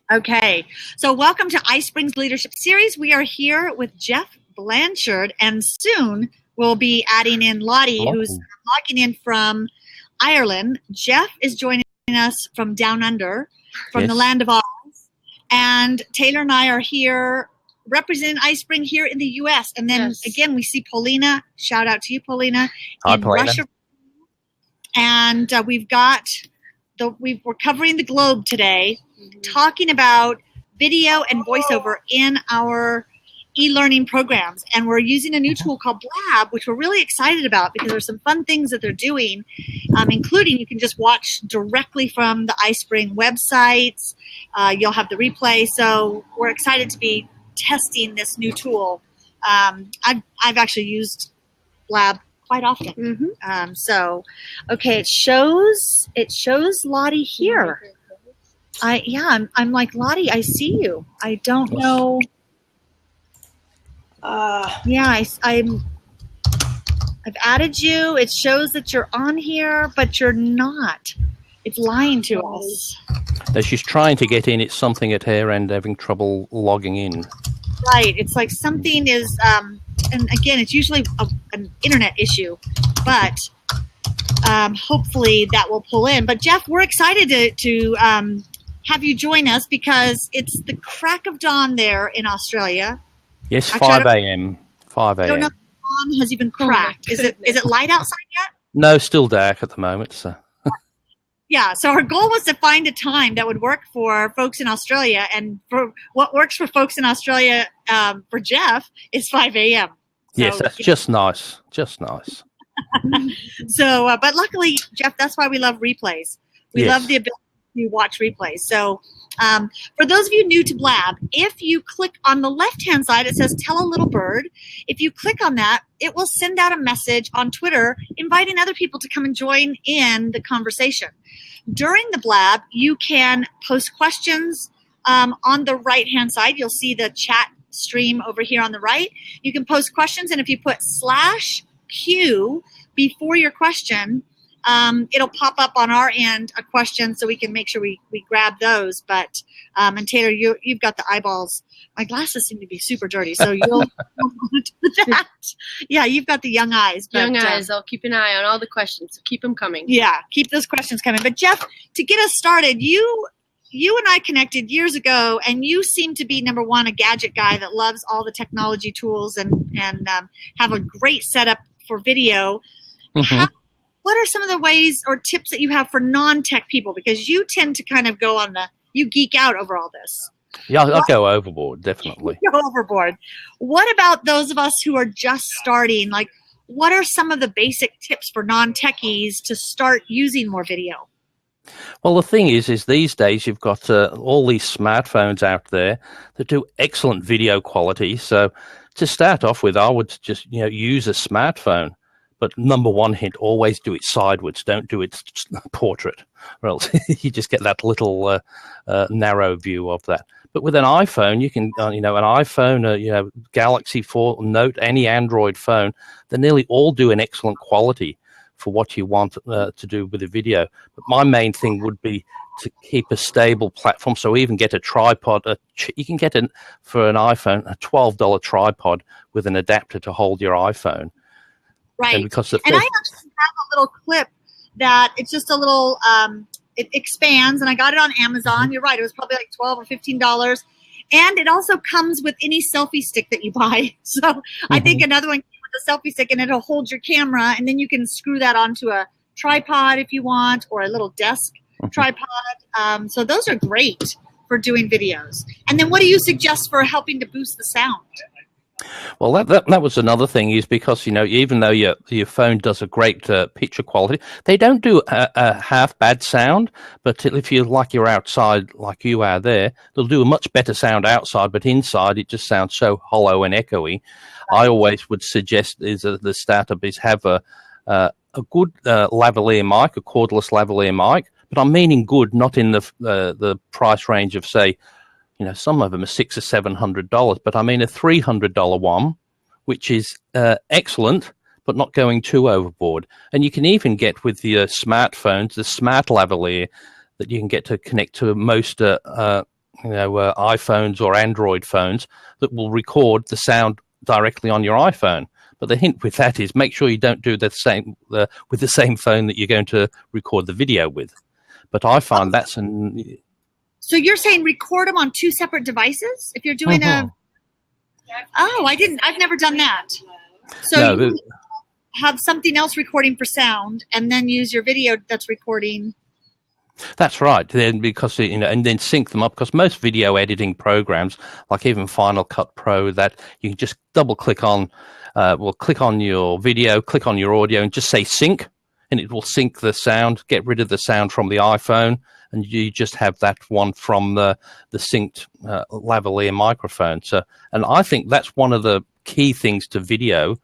Okay, so welcome to iSpring's Leadership Series. We are here with Geoff Blanchard, and soon we'll be adding in Lottie, who's logging in from Ireland. Geoff is joining us from down under, from the land of Oz, and Taylor and I are here representing iSpring here in the U.S. And then again, we see Paulina. Shout out to you, Paulina. Hi, Paulina. Russia. And we're covering the globe today, talking about video and voiceover in our e-learning programs. And we're using a new tool called Blab, which we're really excited about because there's some fun things that they're doing, including you can just watch directly from the iSpring websites. You'll have the replay. So we're excited to be testing this new tool. I've actually used Blab quite often. Okay, it shows Lottie here. I'm like, Lottie, I see you. I don't know. I've added you. It shows that you're on here, but you're not. It's lying to us. No, she's trying to get in. It's something at her end, having trouble logging in. Right. It's like something is, and again, it's usually an internet issue, but hopefully that will pull in. But Geoff, we're excited to have you join us because it's the crack of dawn there in Australia. Yes, 5 a.m. 5 a.m. I don't know if the dawn has even cracked. Is it light outside yet? No, still dark at the moment. So. Yeah, so our goal was to find a time that would work for folks in Australia, and for what works for folks in Australia for Geoff is 5 a.m. So, yes, that's just nice. Just nice. So, but luckily, Geoff, that's why we love replays. We love the ability to watch replays. So for those of you new to Blab, if you click on the left-hand side, it says Tell a Little Bird. If you click on that, it will send out a message on Twitter inviting other people to come and join in the conversation. During the Blab, you can post questions on the right-hand side. You'll see the chat stream over here on the right. You can post questions, and if you put /Q before your question, it'll pop up on our end a question so we can make sure we grab those. But and Taylor, you've got the eyeballs. My glasses seem to be super dirty, so you'll want to do that. Yeah, you've got the young eyes. But, young eyes. I'll keep an eye on all the questions. So keep them coming. Yeah, keep those questions coming. But Geoff, to get us started, you and I connected years ago, and you seem to be, number one, a gadget guy that loves all the technology tools and have a great setup for video. What are some of the ways or tips that you have for non-tech people? Because you tend to kind of you geek out over all this. Yeah, I'll go overboard, definitely. Go overboard. What about those of us who are just starting? Like, what are some of the basic tips for non-techies to start using more video? Well, the thing is these days you've got all these smartphones out there that do excellent video quality. So to start off with, I would just use a smartphone. But number one hint, always do it sideways. Don't do it portrait, or else you just get that little narrow view of that. But with an iPhone, you can, an iPhone, Galaxy 4, Note, any Android phone, they nearly all do an excellent quality for what you want to do with the video. But my main thing would be to keep a stable platform. So even get a tripod. You can get for an iPhone a $12 tripod with an adapter to hold your iPhone. Right. And I actually have a little clip that it's just a little, it expands, and I got it on Amazon. You're right. It was probably like $12 or $15. And it also comes with any selfie stick that you buy. So I think another one came with a selfie stick, and it'll hold your camera, and then you can screw that onto a tripod if you want, or a little desk tripod. So those are great for doing videos. And then what do you suggest for helping to boost the sound? Well, that was another thing, is because, even though your phone does a great picture quality, they don't do a half bad sound. But if you're outside like you are there, they'll do a much better sound outside, but inside it just sounds so hollow and echoey. I always would suggest the startup is have a good lavalier mic, a cordless lavalier mic. But I'm meaning good, not in the price range of, say, some of them are $600 or $700, but I mean a $300 one, which is excellent, but not going too overboard. And you can even get with the smartphones, the smart lavalier that you can get to connect to most iPhones or Android phones that will record the sound directly on your iPhone. But the hint with that is make sure you don't do the same with the same phone that you're going to record the video with. But I find that's an... So you're saying record them on two separate devices if you're doing a... Oh, I've never done that. So No, you have something else recording for sound and then use your video that's recording. that's right. Then because and then sync them up, because most video editing programs, like even Final Cut Pro, that you can just double click on, click on your video, click on your audio, and just say sync, and it will sync the sound, get rid of the sound from the iPhone, and you just have that one from the synced lavalier microphone. So, and I think that's one of the key things to video,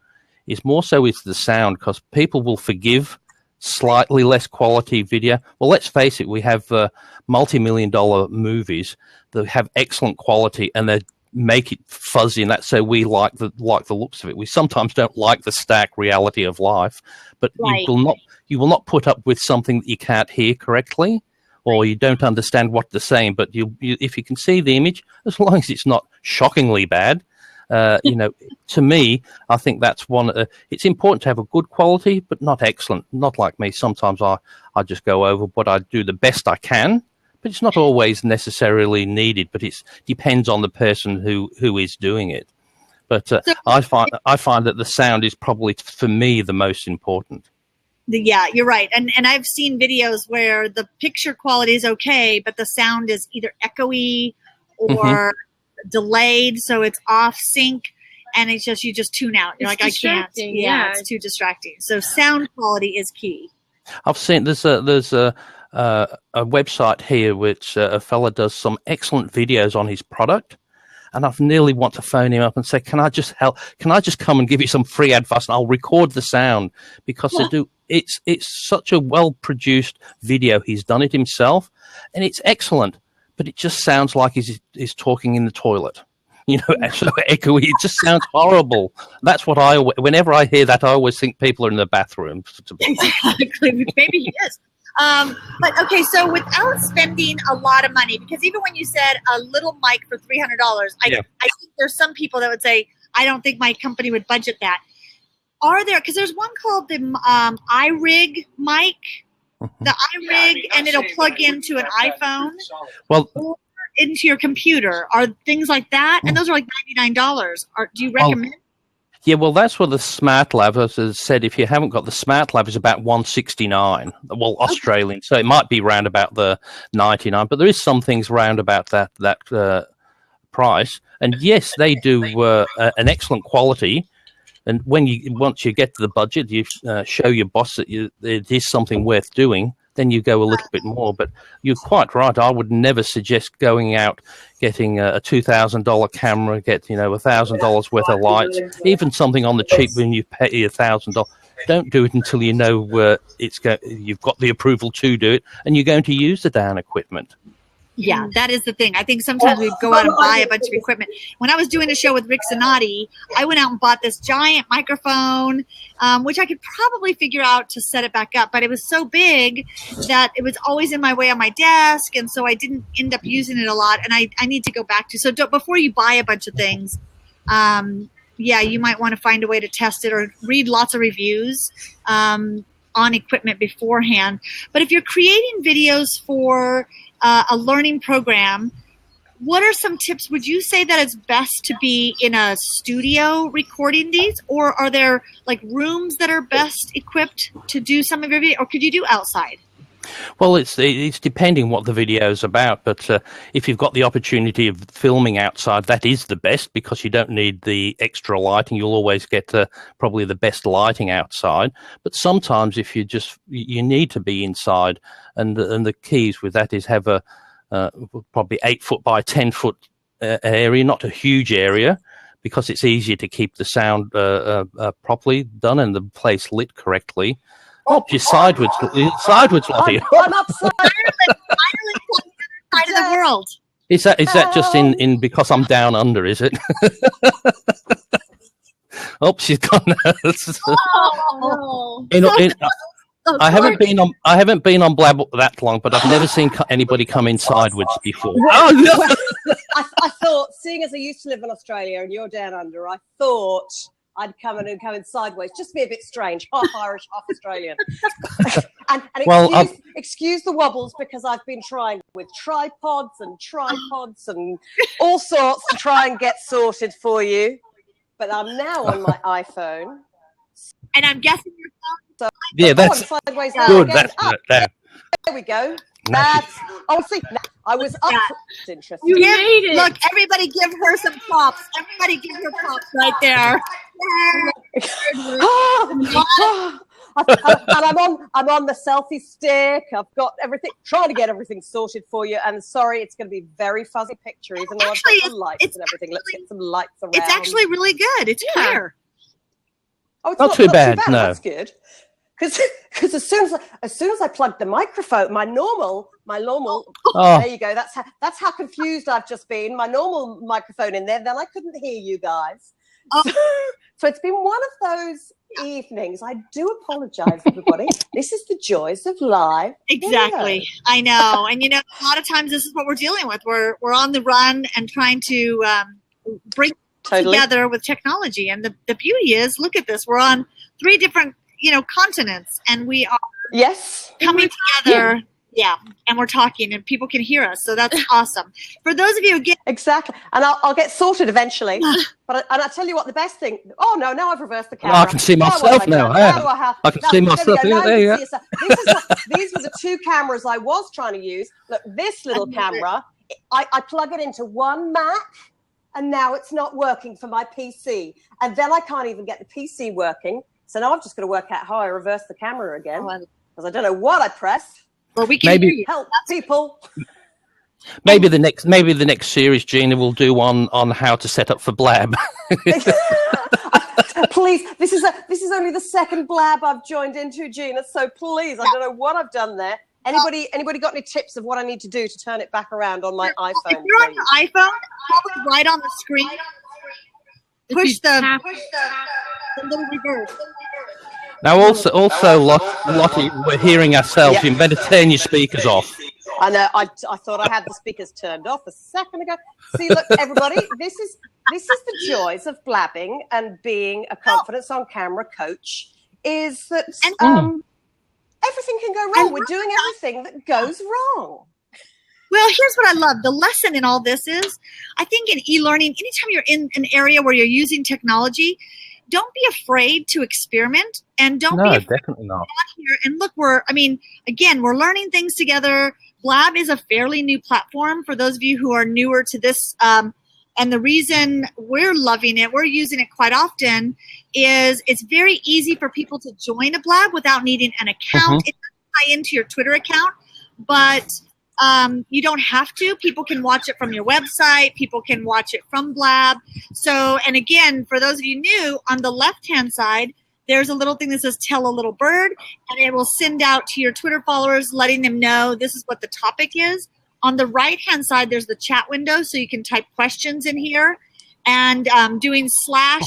is more so is the sound, because people will forgive slightly less quality video. Well, let's face it, we have multi-million-dollar movies that have excellent quality, and they make it fuzzy, and that's so we like the looks of it. We sometimes don't like the stark reality of life, but Right. you will not put up with something that you can't hear correctly, or you don't understand what they're saying. But if you can see the image, as long as it's not shockingly bad, to me, I think that's one. It's important to have a good quality, but not excellent. Not like me. Sometimes I just go over, but I do the best I can. But it's not always necessarily needed. But it depends on the person who is doing it. But I find that the sound is probably, for me, the most important. Yeah, you're right. And I've seen videos where the picture quality is okay, but the sound is either echoey or delayed, so it's off sync, and it's just, you just tune out. You're It's like, I can't. distracting, Yeah, yeah. it's too distracting. So sound quality is key. I've seen there's a website here which a fella does some excellent videos on his product, and I've nearly want to phone him up and say, can I just help? Can I just come and give you some free advice? And I'll record the sound, because they do. It's such a well produced video. He's done it himself, and it's excellent. But it just sounds like he's talking in the toilet. So echoey. It just sounds horrible. That's what whenever I hear that, I always think people are in the bathroom. Exactly. Maybe he is. But okay, so without spending a lot of money, because even when you said a little mic for $300, I think there's some people that would say, I don't think my company would budget that. Are there, because there's one called the iRig mic, the iRig, and it'll plug into an iPhone Well, or into your computer. Are things like that? And those are like $99. Do you recommend? yeah, well, that's what the Smart Lav has said. If you haven't got the Smart Lav, is about $169. Well, Australian, so it might be round about the 99. But there is some things round about that price. And yes, they do an excellent quality. And once you get to the budget, you show your boss that it is something worth doing, then you go a little bit more. But you're quite right. I would never suggest going out, getting a $2,000 camera, get $1,000 worth of lights, even something on the cheap when you pay $1,000. Don't do it until you know you've got the approval to do it, and you're going to use the damn equipment. Yeah, that is the thing. I think sometimes we go out and buy a bunch of equipment. When I was doing a show with Rick Zanotti, I went out and bought this giant microphone, which I could probably figure out to set it back up. But it was so big that it was always in my way on my desk, and so I didn't end up using it a lot. And I need to go back to. So before you buy a bunch of things, you might want to find a way to test it or read lots of reviews on equipment beforehand. But if you're creating videos for a learning program, what are some tips? Would you say that it's best to be in a studio recording these, or are there like rooms that are best equipped to do some of your video, or could you do outside? Well, it's depending what the video is about, but if you've got the opportunity of filming outside, that is the best, because you don't need the extra lighting. You'll always get probably the best lighting outside. But sometimes if you need to be inside, and the keys with that is have a probably 8-foot by 10-foot area, not a huge area, because it's easier to keep the sound properly done and the place lit correctly. Oh, you're sideways, Lottie. I'm upside. Ireland side of the world. Is that just in because I'm down under? Is it? Oh, she's gone. Oh, no. I haven't been on Blab that long, but I've never seen anybody come in sideways before. Oh, no. I thought, seeing as I used to live in Australia and you're down under, I thought I'd come in sideways, just to be a bit strange, half Irish, half Australian. and excuse the wobbles, because I've been trying with tripods and all sorts to try and get sorted for you. But I'm now on my iPhone. And I'm guessing you're that's sideways good. Again. There we go. See, I was up. It's interesting. You made it. Look, everybody give her some props. Everybody give her props right there. And I'm on the selfie stick. I've got everything, trying to get everything sorted for you. And sorry, it's going to be very fuzzy picture, even though I've got some lights and everything. Let's get some lights around. It's actually really good. It's clear. Oh, it's not too bad. No, that's good. Because as soon as I plugged the microphone, my normal. There you go. That's how confused I've just been. My normal microphone in there, then I couldn't hear you guys. So it's been one of those evenings. I do apologize, everybody. This is the joys of live. Exactly. Video. I know. And a lot of times this is what we're dealing with. We're on the run and trying to bring together with technology. And the beauty is, look at this. We're on 3 different continents, and we are coming together. Yeah, and we're talking, and people can hear us, so that's awesome. For those of you again, exactly, and I'll get sorted eventually. But I tell you what, the best thing. Oh no! Now I've reversed the camera. I can see myself now. I can see myself. There you go. These were the 2 cameras I was trying to use. Look, this little camera, I plug it into one Mac, and now it's not working for my PC, and then I can't even get the PC working. So now I've just got to work out how I reverse the camera again, because I don't know what I pressed. Well, we can hear you. Help people. Maybe the next series, Gina, will do on how to set up for Blab. Please, this is only the second Blab I've joined into, Gina. So please, I don't know what I've done there. Anybody got any tips of what I need to do to turn it back around on my iPhone? If you're on your iPhone, probably right on the screen, push the little reverse. Now, also, Lottie, we're hearing ourselves. You better turn your speakers off. I know. I thought I had the speakers turned off a second ago. See, look, everybody, this is the joys of blabbing and being a confidence on camera coach. Is that everything can go wrong? We're doing everything that goes wrong. Well, here's what I love. The lesson in all this is, I think in e-learning, anytime you're in an area where you're using technology, don't be afraid to experiment, and don't be afraid definitely not. Here. And look, we're learning things together. Blab is a fairly new platform for those of you who are newer to this. And the reason we're loving it, we're using it quite often, is it's very easy for people to join a Blab without needing an account. It doesn't tie into your Twitter account, but you don't have to. People can watch it from your website. People can watch it from Blab. So, and again, for those of you new, on the left-hand side, there's a little thing that says tell a little bird, and it will send out to your Twitter followers, letting them know this is what the topic is. On the right-hand side, there's the chat window, so you can type questions in here, and doing /Q,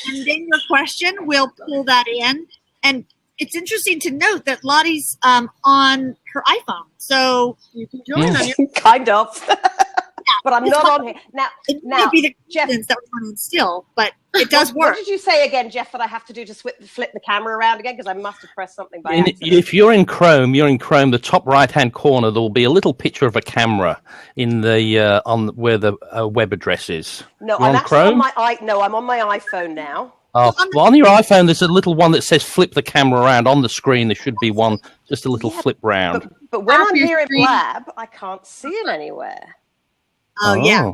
and then your question, we'll pull that in. And it's interesting to note that Lottie's on her iPhone, so you can join on your kind of. But I'm not on here now. It might be the Jeff that we're running still, but it does work. What did you say again, Jeff? That I have to do to flip the camera around again, because I must have pressed something by accident. If you're in Chrome, the top right-hand corner. There will be a little picture of a camera in the on where the web address is. No, I'm actually on my I'm on my iPhone now. Oh, well, on your iPhone, there's a little one that says flip the camera around. On the screen, there should be one, just a little flip round. But when I'm here in Blab, I can't see it anywhere. Oh, yeah.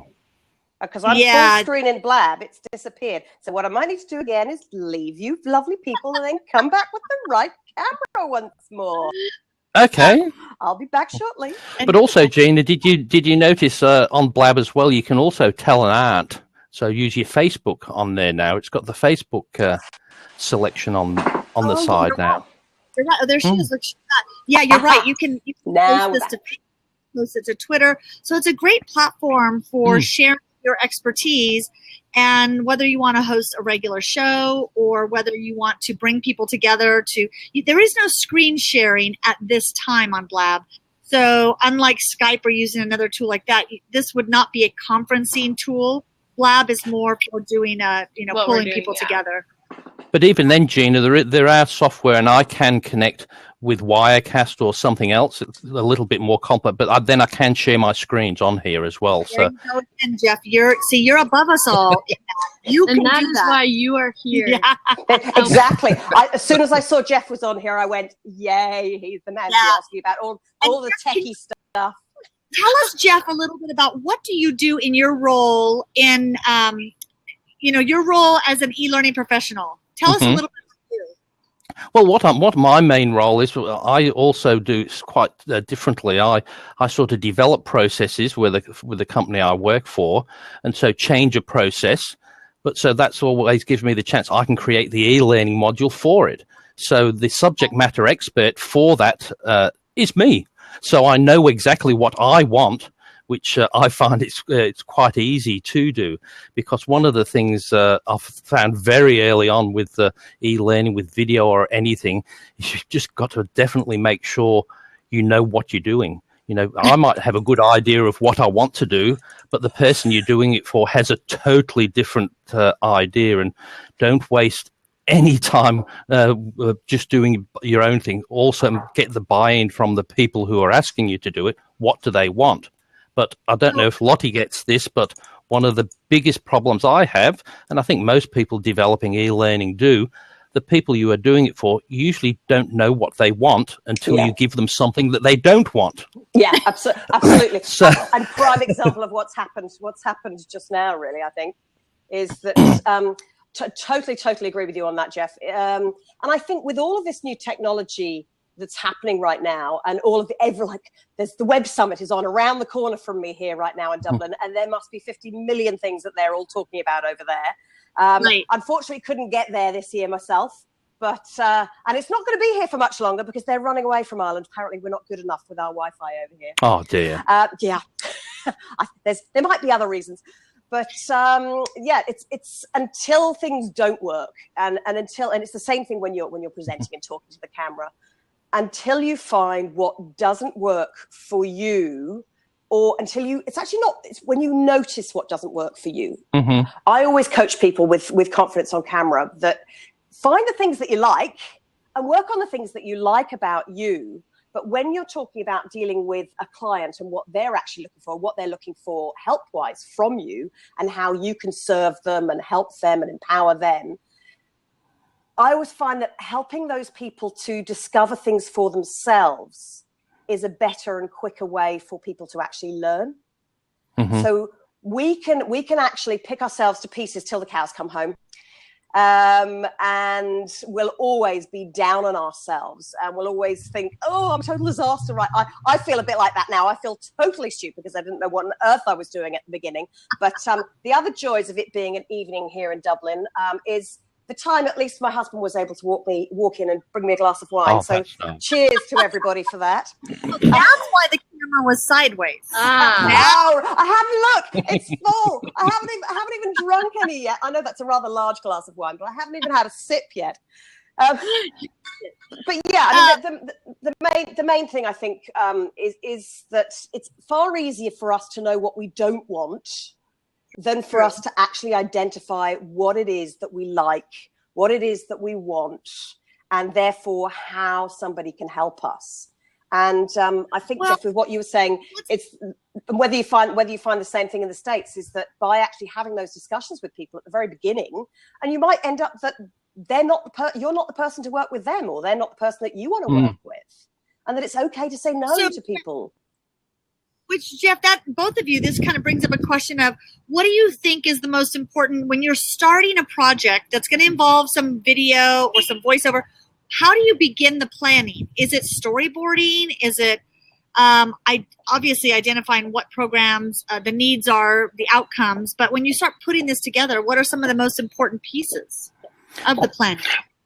Because I'm full screen in Blab, it's disappeared. So what I might need to do again is leave you lovely people and then come back with the right camera once more. Okay. I'll be back shortly. But also, Gina, did you notice on Blab as well, you can also tell an art. So use your Facebook on there now. It's got the Facebook selection on the side now. You're right. Oh, there she is. Look, yeah, you're right. You can post this to Facebook, post it to Twitter. So it's a great platform for sharing your expertise, and whether you want to host a regular show or whether you want to bring people together there is no screen sharing at this time on Blab. So unlike Skype or using another tool like that, this would not be a conferencing tool. Blab is more for doing pulling people together. But even then, Gina, there are software, and I can connect with Wirecast or something else. It's a little bit more complex, but then I can share my screens on here as well. There you go again, Geoff, you're above us all. You and can that do is that. why you are here. Yeah. Exactly. As soon as I saw Geoff was on here, I went, "Yay, he's the man to ask you about all the techie stuff." Tell us, Geoff, a little bit about what do you do in your role in your role as an e-learning professional. Tell us a little bit about you. Well, what my main role is, I also do quite differently. I sort of develop processes with the company I work for, and so change a process. But so that's always gives me the chance I can create the e-learning module for it. So the subject matter expert for that is me. So I know exactly what I want, which I find it's quite easy to do, because one of the things I've found very early on with e-learning, with video or anything, is you've just got to definitely make sure you know what you're doing. I might have a good idea of what I want to do, but the person you're doing it for has a totally different idea, and don't waste any time just doing your own thing. Also get the buy-in from the people who are asking you to do it. What do they want? But I don't know if Lottie gets this, but one of the biggest problems I have, and I think most people developing e-learning do, the people you are doing it for usually don't know what they want until you give them something that they don't want. Yeah, absolutely. So, and prime example of what's happened just now, really, I think, is that totally agree with you on that, Geoff. And I think with all of this new technology that's happening right now, and all of there's the Web Summit is on around the corner from me here right now in Dublin, and there must be 50 million things that they're all talking about over there. Right. Unfortunately, couldn't get there this year myself, but and it's not going to be here for much longer because they're running away from Ireland. Apparently, we're not good enough with our Wi-Fi over here. Oh dear. Yeah, there might be other reasons. But it's until things don't work, and it's the same thing when you're presenting and talking to the camera. Until you find what doesn't work for you, or it's when you notice what doesn't work for you. Mm-hmm. I always coach people with confidence on camera that find the things that you like and work on the things that you like about you. But when you're talking about dealing with a client and what they're actually looking for, what they're looking for help-wise from you, and how you can serve them and help them and empower them, I always find that helping those people to discover things for themselves is a better and quicker way for people to actually learn. Mm-hmm. So we can actually pick ourselves to pieces till the cows come home. And we'll always be down on ourselves, and we'll always think, oh, I'm a total disaster. Right. I feel a bit like that now. I feel totally stupid because I didn't know what on earth I was doing at the beginning. But the other joys of it being an evening here in Dublin is the time at least my husband was able to walk in and bring me a glass of wine. So cheers to everybody for that. That's why the camera was sideways. No, I haven't. Look, it's full. I haven't even drunk any yet. I know that's a rather large glass of wine, but I haven't even had a sip yet. But yeah, I mean, the main thing I think is that it's far easier for us to know what we don't want than for us to actually identify what it is that we like, what it is that we want, and therefore how somebody can help us. And I think, Geoff, with what you were saying, it's whether you find the same thing in the States, is that by actually having those discussions with people at the very beginning, and you might end up that you're not the person to work with them, or they're not the person that you want to work with, and that it's okay to say no to people. Which, Geoff, both of you, this kind of brings up a question of what do you think is the most important when you're starting a project that's going to involve some video or some voiceover? How do you begin the planning? Is it storyboarding? Is it obviously identifying what programs the needs are, the outcomes? But when you start putting this together, what are some of the most important pieces of the plan?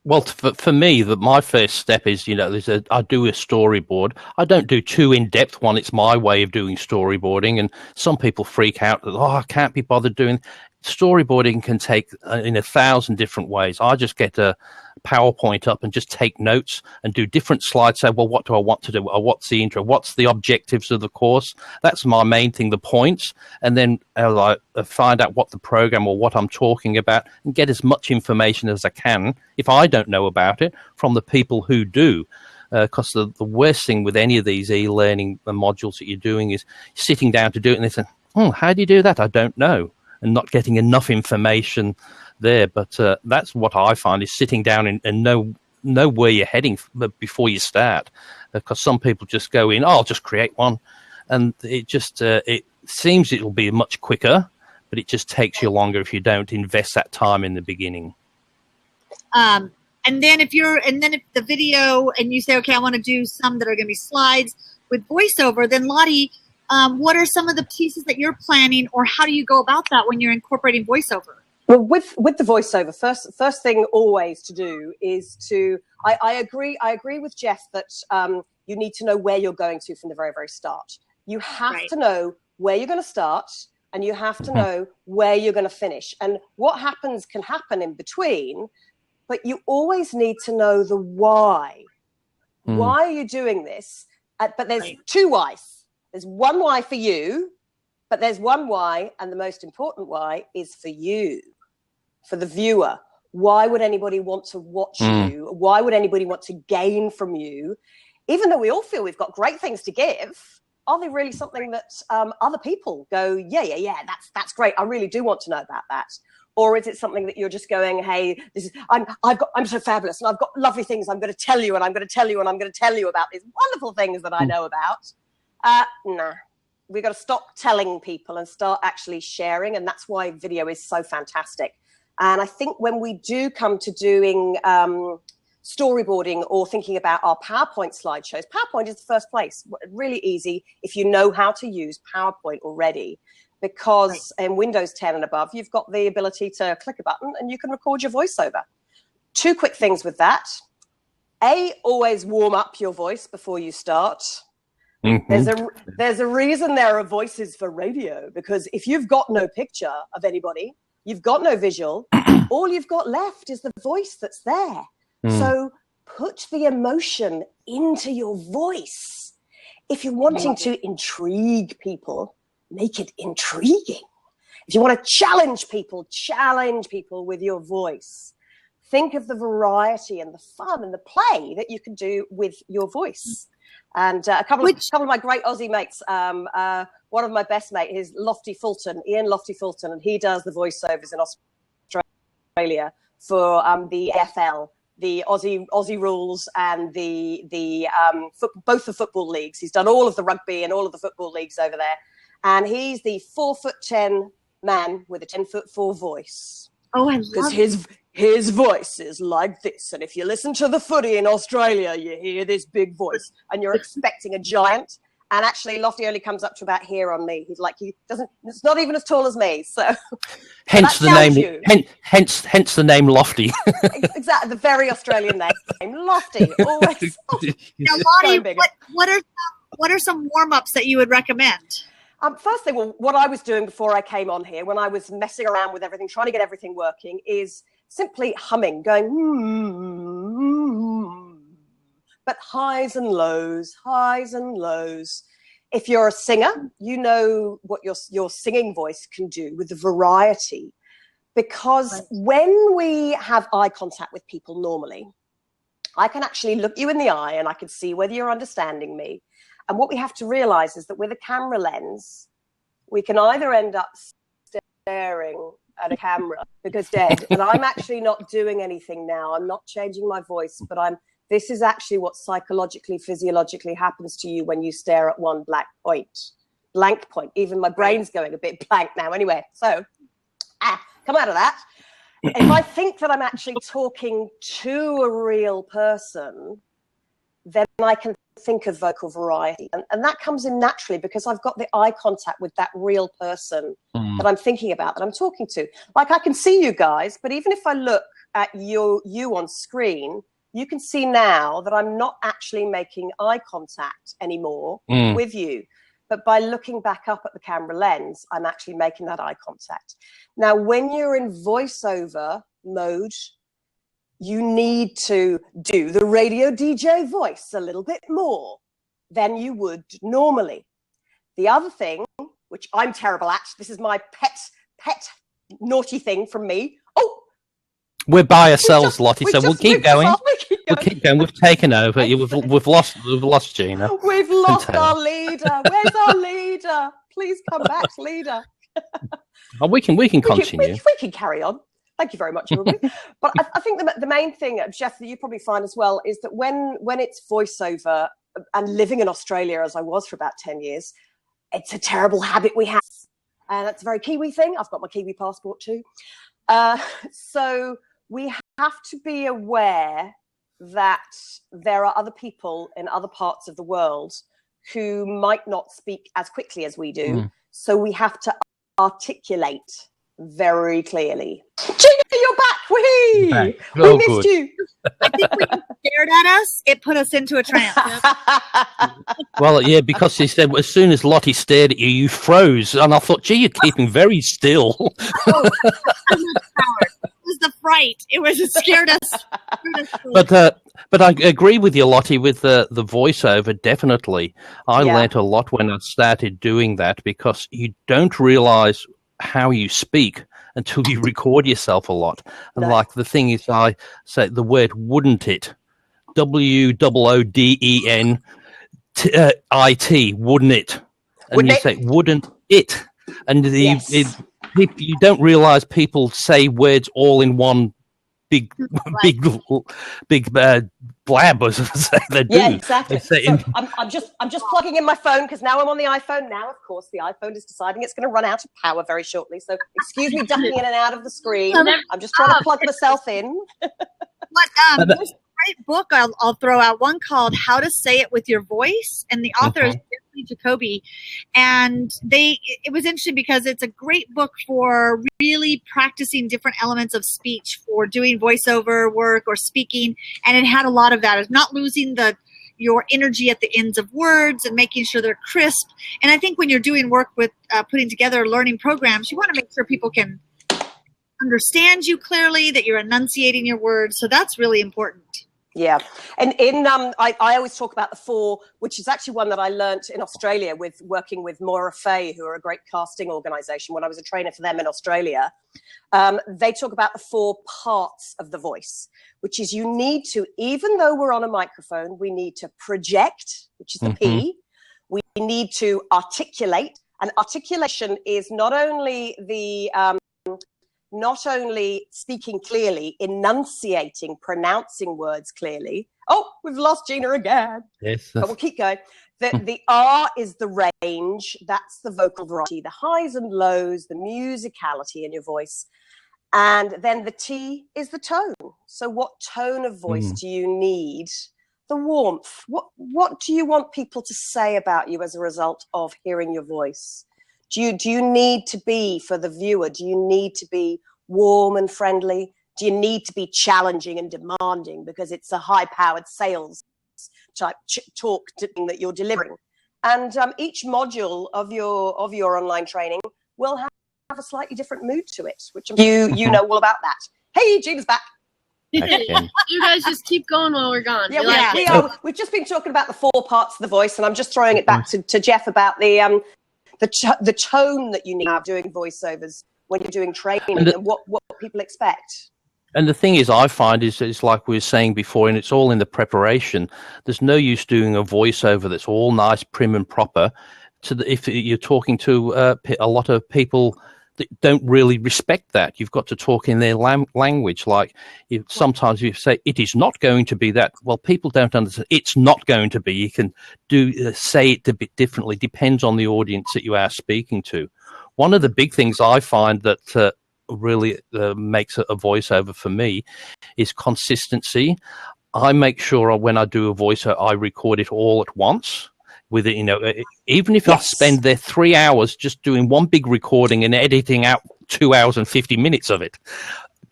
Well, for me, my first step is, I do a storyboard. I don't do too in-depth one. It's my way of doing storyboarding. And some people freak out that, I can't be bothered doing. storyboarding can take in 1,000 different ways. I just get a PowerPoint up and just take notes and do different slides. Say, well, what do I want to do? Or what's the intro? What's the objectives of the course? That's my main thing, the points. And then I'll find out what the program or what I'm talking about and get as much information as I can, if I don't know about it, from the people who do. Because the worst thing with any of these e-learning modules that you're doing is sitting down to do it and they say, how do you do that? I don't know. And not getting enough information there. But that's what I find, is sitting down and know where you're heading before you start. Because some people just go in, I'll just create one. And it just it seems it'll be much quicker, but it just takes you longer if you don't invest that time in the beginning. And then if the video and you say, okay, I want to do some that are going to be slides with voiceover, then Lottie, what are some of the pieces that you're planning, or how do you go about that when you're incorporating voiceover? Well, with the voiceover, first thing always to do is to, I agree with Geoff that you need to know where you're going to from the very, very start. You have to know where you're going to start, and you have to know where you're going to finish. And what happens can happen in between, but you always need to know the why. Why are you doing this? But there's two whys. There's one why for you, but there's one why, and the most important why is for you, for the viewer. Why would anybody want to watch you? Why would anybody want to gain from you? Even though we all feel we've got great things to give, are they really something that other people go, yeah, that's great. I really do want to know about that. Or is it something that you're just going, hey, I'm so fabulous and I've got lovely things I'm going to tell you, and I'm going to tell you, and I'm going to tell you about these wonderful things that I know about. Nah, we've got to stop telling people and start actually sharing. And that's why video is so fantastic. And I think when we do come to doing storyboarding or thinking about our PowerPoint slideshows, PowerPoint is the first place. Really easy if you know how to use PowerPoint already. Because in Windows 10 and above, you've got the ability to click a button and you can record your voiceover. Two quick things with that. Always warm up your voice before you start. There's a reason there are voices for radio, because if you've got no picture of anybody, you've got no visual, all you've got left is the voice that's there. So put the emotion into your voice. If you're wanting to intrigue people, make it intriguing. If you want to challenge people with your voice. Think of the variety and the fun and the play that you can do with your voice. And a couple of my great Aussie mates, one of my best mates is Ian Lottie Fulton, and he does the voiceovers in Australia for the AFL, the Aussie rules, and both the football leagues. He's done all of the rugby and all of the football leagues over there. And he's the 4'10" man with a 10'4" voice. Oh, I love because his voice is like this. And if you listen to the footy in Australia, you hear this big voice, and you're expecting a giant. And actually, Lottie only comes up to about here on me. He's like, it's not even as tall as me. So hence the name. Hence the name Lofty. Exactly, the very Australian name, Lofty. Always. Now, Lottie, what are some warm-ups that you would recommend? First thing, what I was doing before I came on here, when I was messing around with everything, trying to get everything working, is simply humming, going, but highs and lows. If you're a singer, you know what your singing voice can do with the variety. Because when we have eye contact with people normally, I can actually look you in the eye and I can see whether you're understanding me. And what we have to realize is that with a camera lens, we can either end up staring at a camera because dead, and I'm actually not doing anything now. I'm not changing my voice, but this is actually what psychologically, physiologically happens to you when you stare at one blank point. Even my brain's going a bit blank now. Anyway, so come out of that. If I think that I'm actually talking to a real person, then I can think of vocal variety. And that comes in naturally because I've got the eye contact with that real person that I'm thinking about, that I'm talking to. Like, I can see you guys, but even if I look at you on screen, you can see now that I'm not actually making eye contact anymore with you. but by looking back up at the camera lens, I'm actually making that eye contact. Now, when you're in voiceover mode, you need to do the radio DJ voice a little bit more than you would normally. The other thing, which I'm terrible at, this is my pet naughty thing from me. Oh, we're by ourselves, Lottie, so we'll keep going. We'll keep going. We've taken over. We've lost Gina. We've lost our leader. Where's our leader? Please come back, leader. Oh, we can continue. We can carry on. Thank you very much, everybody. But I think the main thing, Geoff, that you probably find as well, is that when it's voiceover, and living in Australia as I was for about 10 years, it's a terrible habit we have. And that's a very Kiwi thing. I've got my Kiwi passport too. So we have to be aware that there are other people in other parts of the world who might not speak as quickly as we do. So we have to articulate very clearly. Gina, you're back! Whee! We missed you. I think when you stared at us, it put us into a trance. Well, yeah, because she said as soon as Lottie stared at you, you froze, and I thought, gee, you're keeping very still. It was the fright. It scared us. But I agree with you, Lottie, with the voiceover. Definitely, I learnt a lot when I started doing that, because you don't realise how you speak until you record yourself a lot. And like the thing is, I say the word "wouldn't it," WOODENIT, wouldn't it, and you say "wouldn't it," and you don't realize people say words all in one big blab, as they do. Yeah, exactly. So I'm just plugging in my phone, because now I'm on the iPhone. Now, of course, the iPhone is deciding it's going to run out of power very shortly. So excuse me ducking in and out of the screen. I'm just trying to plug myself in. But there's a great book I'll throw out, one called How to Say It With Your Voice, and the author is Jacoby, and it was interesting because it's a great book for really practicing different elements of speech for doing voiceover work or speaking, and it had a lot of that. It's not losing your energy at the ends of words and making sure they're crisp. And I think when you're doing work with putting together learning programs, you want to make sure people can understand you clearly, that you're enunciating your words. So that's really important. Yeah. And I always talk about the 4, which is actually one that I learnt in Australia with working with Moira Fay, who are a great casting organisation. When I was a trainer for them in Australia, they talk about the 4 parts of the voice, which is you need to, even though we're on a microphone, we need to project, which is the P. We need to articulate. And articulation is not only speaking clearly, enunciating, pronouncing words clearly. Oh, we've lost Gina again. Yes. But we'll keep going. The R is the range. That's the vocal variety, the highs and lows, the musicality in your voice. And then the T is the tone. So what tone of voice do you need? The warmth. What do you want people to say about you as a result of hearing your voice? Do you need to be, for the viewer, do you need to be warm and friendly? Do you need to be challenging and demanding because it's a high-powered sales type talk that you're delivering? And each module of your online training will have a slightly different mood to it, which you know all about that. Hey, Gina's back. You guys just keep going while we're gone. Yeah, we've just been talking about the 4 parts of the voice, and I'm just throwing it back to Geoff about the tone that you need doing voiceovers when you're doing training, and what people expect. And the thing is, I find is like we were saying before, and it's all in the preparation. There's no use doing a voiceover that's all nice, prim and proper. If you're talking to a lot of people that don't really respect that, you've got to talk in their language. Like sometimes you say, it is not going to be that. Well, people don't understand. It's not going to be. You can say it a bit differently. Depends on the audience that you are speaking to. One of the big things I find that really makes a voiceover for me is consistency. I make sure when I do a voiceover, I record it all at once. With it, even if I spend there 3 hours just doing one big recording and editing out 2 hours and 50 minutes of it,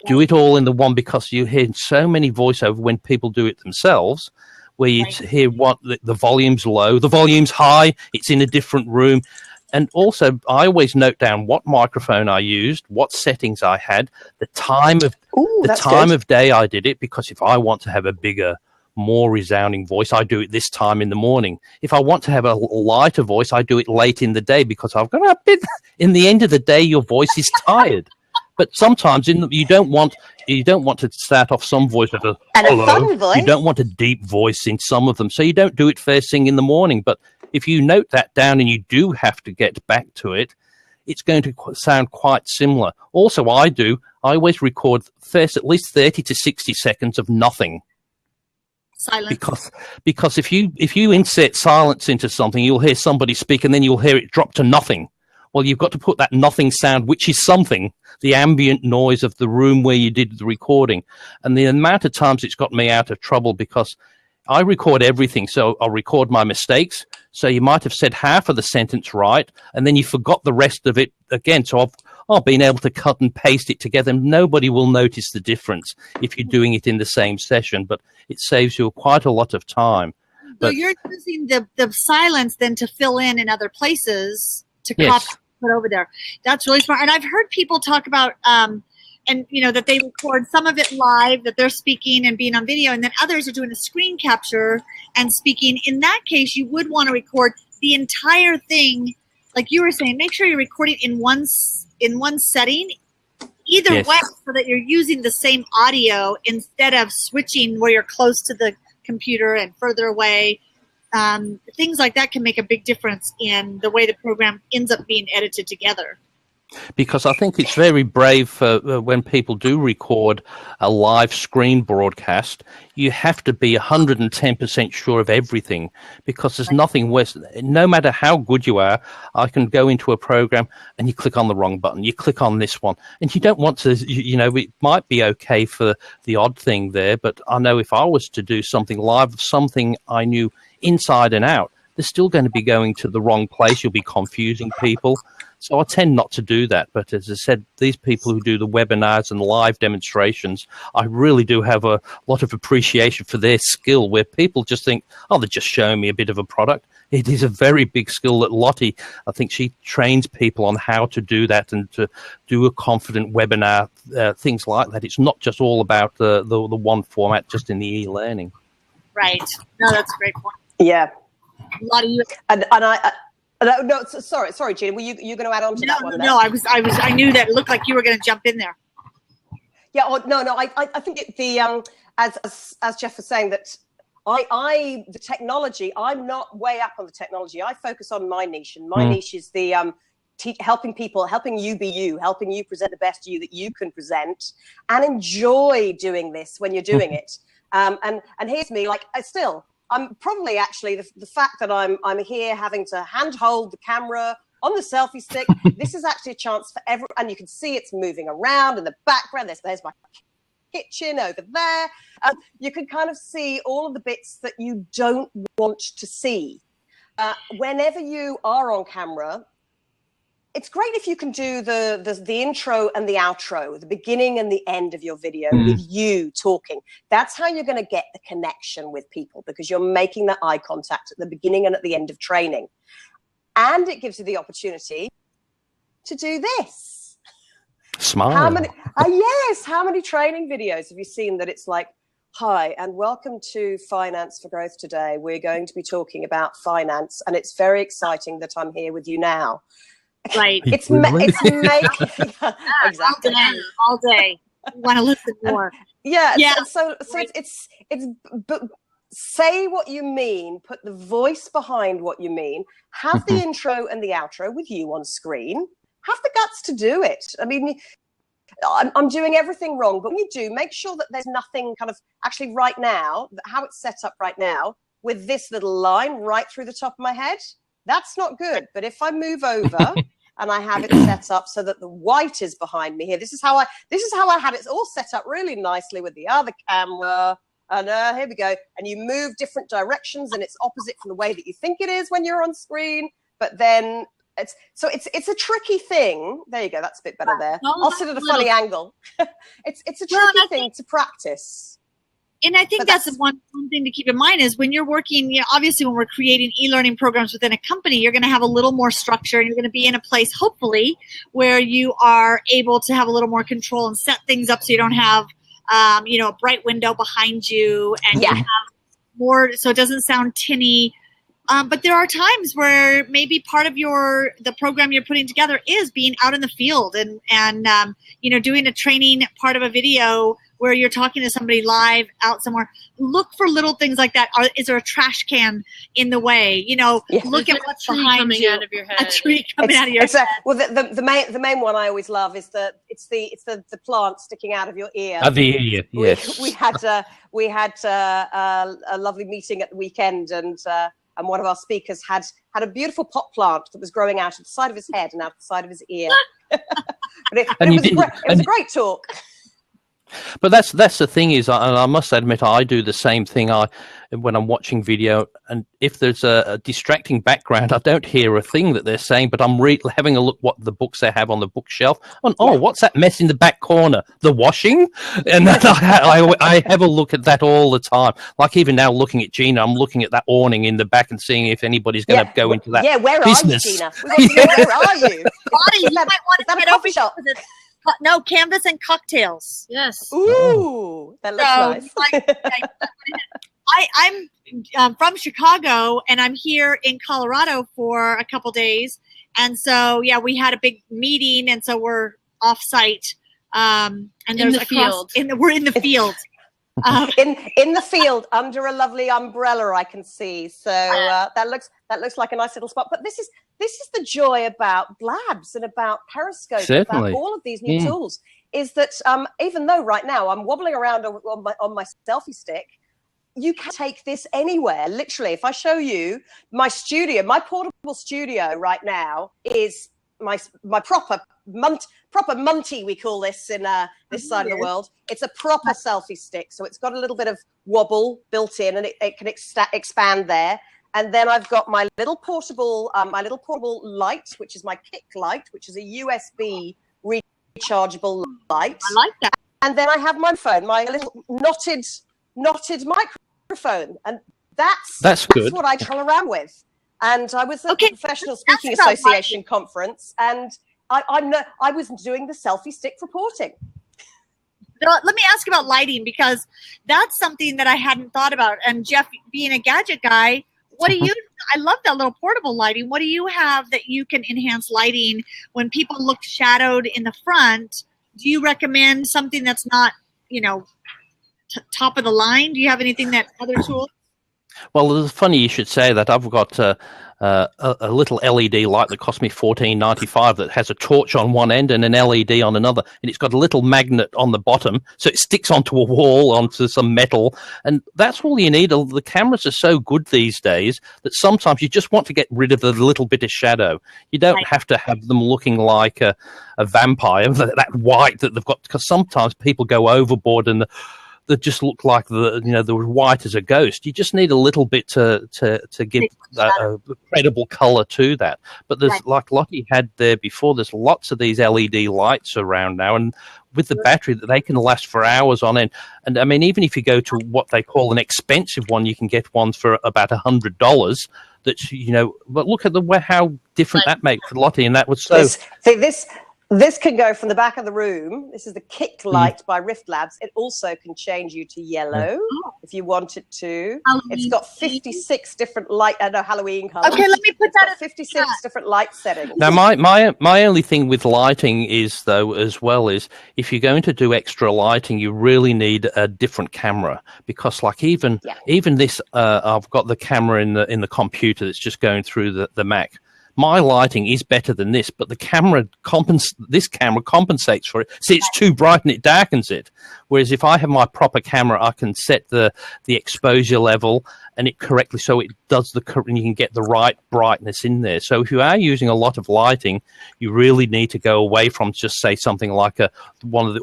do it all in the one, because you hear so many voiceover when people do it themselves. where you hear what the volume's low, the volume's high, it's in a different room. And also, I always note down what microphone I used, what settings I had, the time of day I did it, because if I want to have a bigger, more resounding voice, I do it this time in the morning. If I want to have a lighter voice, I do it late in the day, because I've got a bit. In the end of the day, your voice is tired. But sometimes you don't want to start off some voice with a hello. Voice. You don't want a deep voice in some of them, so you don't do it first thing in the morning. But if you note that down and you do have to get back to it, it's going to sound quite similar. Also, I always record first at least 30 to 60 seconds of nothing. Silence. Because if you insert silence into something, you'll hear somebody speak and then you'll hear it drop to nothing. Well, you've got to put that nothing sound, which is something, the ambient noise of the room where you did the recording. And the amount of times it's got me out of trouble, because I record everything. So I'll record my mistakes. So you might have said half of the sentence right, and then you forgot the rest of it again. So I've been able to cut and paste it together, and nobody will notice the difference if you're doing it in the same session, but it saves you quite a lot of time. So you're using the silence then to fill in other places to copy put over there. That's really smart. And I've heard people talk about and that they record some of it live, that they're speaking and being on video, and then others are doing a screen capture and speaking. In that case, you would want to record the entire thing, like you were saying. Make sure you record it in one setting, either way, so that you're using the same audio instead of switching where you're close to the computer and further away. Things like that can make a big difference in the way the program ends up being edited together. Because I think it's very brave for when people do record a live screen broadcast, you have to be 110% sure of everything, because there's nothing worse. No matter how good you are, I can go into a program and you click on the wrong button, you click on this one, and you don't want to, it might be okay for the odd thing there, but I know if I was to do something live, something I knew inside and out, they're still going to be going to the wrong place. You'll be confusing people. So I tend not to do that. But as I said, these people who do the webinars and live demonstrations, I really do have a lot of appreciation for their skill, where people just think, oh, they're just showing me a bit of a product. It is a very big skill that Lottie, I think she trains people on how to do that and to do a confident webinar, things like that. It's not just all about the one format just in the e-learning. Right. No, that's a great point. Yeah. Lottie, and sorry, Gina. Were you going to add on to that one? No, I knew that. It looked like you were going to jump in there. Yeah. I think as Geoff was saying, that the technology. I'm not way up on the technology. I focus on my niche, and my niche is the helping you be you, helping you present the best you that you can present, and enjoy doing this when you're doing it. And here's me, like I'm probably actually the fact that I'm here having to handhold the camera on the selfie stick. This is actually a chance for everyone, and you can see it's moving around in the background. There's my kitchen over there. You can kind of see all of the bits that you don't want to see. Whenever you are on camera, it's great if you can do the intro and the outro, the beginning and the end of your video with you talking. That's how you're going to get the connection with people, because you're making that eye contact at the beginning and at the end of training. And it gives you the opportunity to do this. Smile. How many training videos have you seen that it's like, hi, and welcome to Finance for Growth today. We're going to be talking about finance, and it's very exciting that I'm here with you now. Right. It's making exactly all day. You want to listen more. Yeah. So it's but say what you mean, put the voice behind what you mean, have the intro and the outro with you on screen, have the guts to do it. I mean, I'm doing everything wrong, but when you do, make sure that there's nothing kind of actually right now, how it's set up right now with this little line right through the top of my head. That's not good. But if I move over and I have it set up so that the white is behind me here, this is how I had it all set up really nicely with the other camera. And here we go. And you move different directions, and it's opposite from the way that you think it is when you're on screen. But then it's a tricky thing. There you go. That's a bit better there. I'll sit at a funny angle. It's a tricky thing to practice. And I think that's one thing to keep in mind is when you're working, obviously when we're creating e-learning programs within a company, you're going to have a little more structure and you're going to be in a place, hopefully, where you are able to have a little more control and set things up so you don't have, a bright window behind you and you have more, so it doesn't sound tinny. But there are times where maybe part of the program you're putting together is being out in the field and doing a training part of a video where you're talking to somebody live out somewhere. Look for little things like that. Is there a trash can in the way? Look at what's behind coming you. out of your head. A tree coming out of your head. Well, the main one I always love is the plant sticking out of your ear. Of the ear, yes. We had a lovely meeting at the weekend, and one of our speakers had a beautiful pot plant that was growing out of the side of his head and out the side of his ear. It was a great talk. But that's the thing is, and I must admit, I do the same thing. When I'm watching video, and if there's a distracting background, I don't hear a thing that they're saying, but I'm having a look what the books they have on the bookshelf. And what's that mess in the back corner? The washing? And I have a look at that all the time. Like even now, looking at Gina, I'm looking at that awning in the back and seeing if anybody's going to go into that. Yeah, where business. are you, Gina? Where are you? Lottie, you might want to get over shop. No, canvas and cocktails. Yes. Ooh, that looks nice. I'm from Chicago, and I'm here in Colorado for a couple days. And so, we had a big meeting, and so we're off-site. And there's we're in the field. In the field under a lovely umbrella I can see, so that looks like a nice little spot. But this is the joy about Blabs and about Periscope. Certainly. About all of these new tools is that even though right now I'm wobbling around on my selfie stick, you can take this anywhere. Literally, if I show you my studio, my portable studio right now is my proper munty, we call this in this side of the world. It's a proper selfie stick, so it's got a little bit of wobble built in, and it can expand there. And then I've got my little portable light, which is my Kick light, which is a USB rechargeable light. I like that. And then I have my phone, my little knotted microphone, and that's good. what I travel around with. And I was at the Professional Speaking Association conference, and I was doing the selfie stick reporting. Let me ask about lighting, because that's something that I hadn't thought about. And Geoff, being a gadget guy, I love that little portable lighting. What do you have that you can enhance lighting when people look shadowed in the front? Do you recommend something that's not, top of the line? Do you have anything other tools? Well, it's funny you should say that. I've got a little LED light that cost me $14.95 that has a torch on one end and an LED on another, and it's got a little magnet on the bottom, so it sticks onto a wall, onto some metal, and that's all you need. The cameras are so good these days that sometimes you just want to get rid of the little bit of shadow. You don't have to have them looking like a vampire, that white that they've got, because sometimes people go overboard and that just look like the white as a ghost. You just need a little bit to give a credible color to that. But there's like Lottie had there before. There's lots of these LED lights around now, and with the battery that they can last for hours on end. And I mean, even if you go to what they call an expensive one, you can get ones for about $100. That's but look at how different that makes for Lottie, and that was so. This can go from the back of the room. This is the Kick light by Rift Labs. It also can change you to yellow if you want it to. Halloween. It's got 56 different Halloween colors. Okay, let me put that at 56 different light settings. Now, my only thing with lighting is, though, as well, is if you're going to do extra lighting, you really need a different camera, because like even this, I've got the camera in the computer that's just going through the Mac. My lighting is better than this, but this camera compensates for it. See, it's too bright and it darkens it. Whereas if I have my proper camera, I can set the exposure level and it correctly, so it does and you can get the right brightness in there. So if you are using a lot of lighting, you really need to go away from just say something like one of the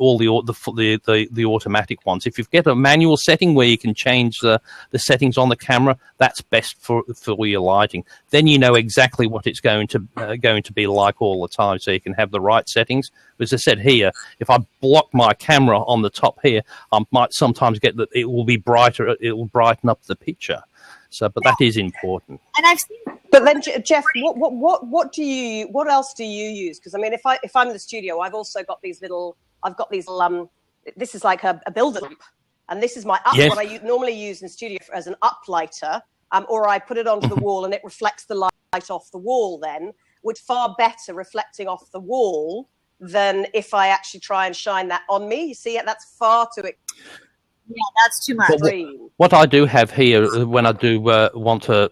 automatic ones. If you get a manual setting where you can change the settings on the camera, that's best for your lighting. Then you know exactly what it's going to be like all the time, so you can have the right settings. As I said here, if I block my camera on the top here, I might sometimes get that it will be brighter. It will brighten up the picture. So, but that is important. And I've seen. But then, Geoff, what else do you use? Because I mean, if I'm in the studio, I've also got these little. This is like a builder lamp, and this is my up. Yes. What I normally use in studio as an uplighter, or I put it onto the wall and it reflects the light off the wall. Then, which far better reflecting off the wall than if I actually try and shine that on me. You see, that's far too. Yeah, that's too much. What I do have here, when I do want to